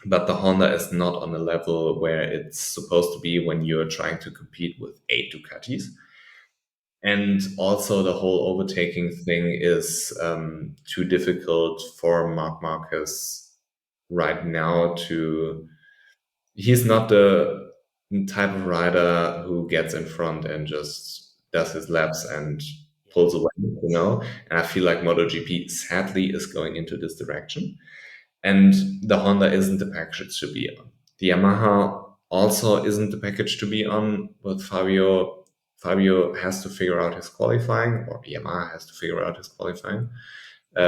But the Honda is not on a level where it's supposed to be when you're trying to compete with eight Ducatis. And also, the whole overtaking thing is too difficult for Mark Marquez right now to. He's not the type of rider who gets in front and just does his laps and pulls away, you know. And I feel like MotoGP sadly is going into this direction. And the Honda isn't the package to be on. The Yamaha also isn't the package to be on with Fabio. Fabio has to figure out his qualifying, or Yamaha has to figure out his qualifying,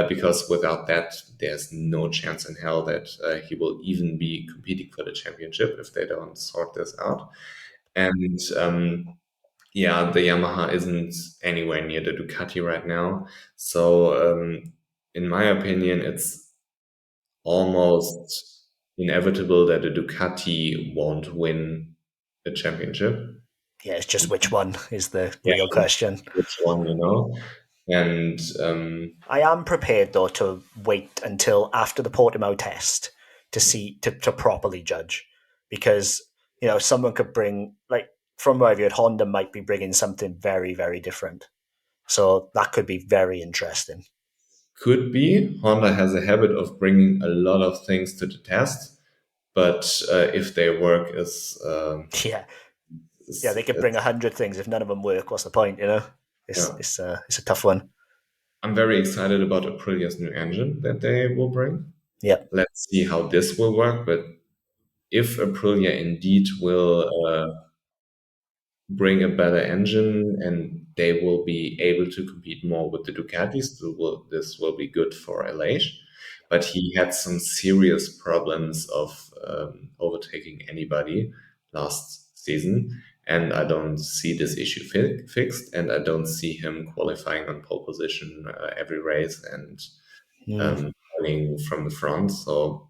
because without that, there's no chance in hell that he will even be competing for the championship if they don't sort this out. And yeah, the Yamaha isn't anywhere near the Ducati right now. So, in my opinion, it's almost inevitable that a Ducati won't win a championship. Yeah, it's just which one is the Yeah, real question. which one, you know? And I am prepared though to wait until after the Portimao test to see to properly judge, because someone could bring, like, from where I've heard, Honda might be bringing something very, very different, so that could be very interesting. could be Honda has a habit of bringing a lot of things to the test, but if they work, Yeah, yeah, they could bring 100 things if none of them work. What's the point? It's yeah. it's a tough one. I'm very excited about Aprilia's new engine that they will bring. Yeah. Let's see how this will work. But if Aprilia indeed will bring a better engine and they will be able to compete more with the Ducatis, this will be good for Aleix. But he had some serious problems of overtaking anybody last season. And I don't see this issue fixed, and I don't see him qualifying on pole position every race and Hmm. winning from the front. So,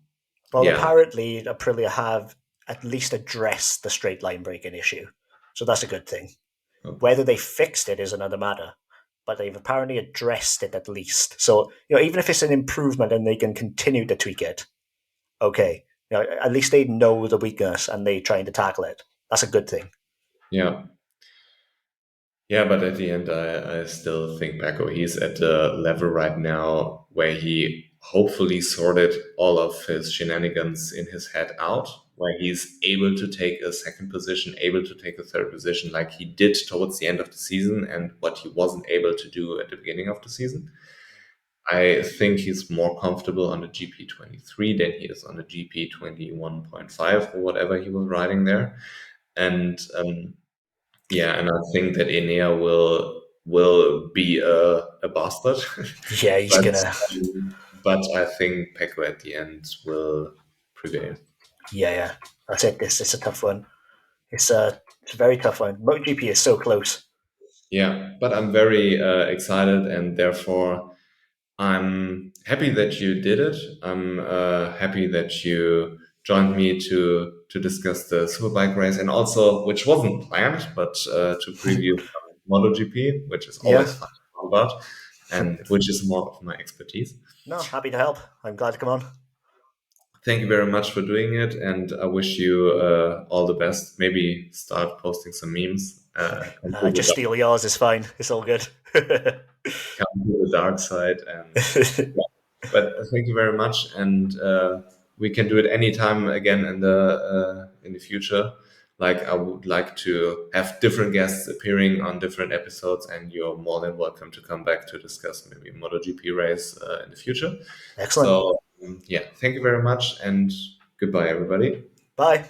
Well, yeah, apparently Aprilia have at least addressed the straight line braking issue, so that's a good thing. Whether they fixed it is another matter, but they've apparently addressed it at least. So, even if it's an improvement and they can continue to tweak it, okay. At least they know the weakness and they trying to tackle it. That's a good thing. yeah. Yeah, but at the end, I still think Becco, he's at the level right now where he hopefully sorted all of his shenanigans in his head out, where he's able to take a second position, able to take a third position, like he did towards the end of the season and what he wasn't able to do at the beginning of the season. I think he's more comfortable on the GP23 than he is on the GP21.5 or whatever he was riding there. And yeah, and I think that Enea will be a bastard, Yeah, he's but gonna. but I think Pecco at the end will prevail. Yeah, yeah. That's it. It's a tough one. It's a very tough one. MotoGP is so close. Yeah, but I'm very excited, and therefore I'm happy that you did it. I'm happy that you joined me to discuss the Superbike race, and also, which wasn't planned, but to preview MotoGP, which is Yeah. always fun to talk about, and which is more of my expertise. No, happy to help. I'm glad to come on. Thank you very much for doing it, and I wish you all the best. Maybe start posting some memes. Come to the Just steal yours is fine. It's all good. come to the dark side, and yeah. But thank you very much, and we can do it anytime again in the future. Like I would like to have different guests appearing on different episodes, and you're more than welcome to come back to discuss maybe a MotoGP race in the future. Excellent. So yeah, thank you very much, and goodbye, everybody. Bye.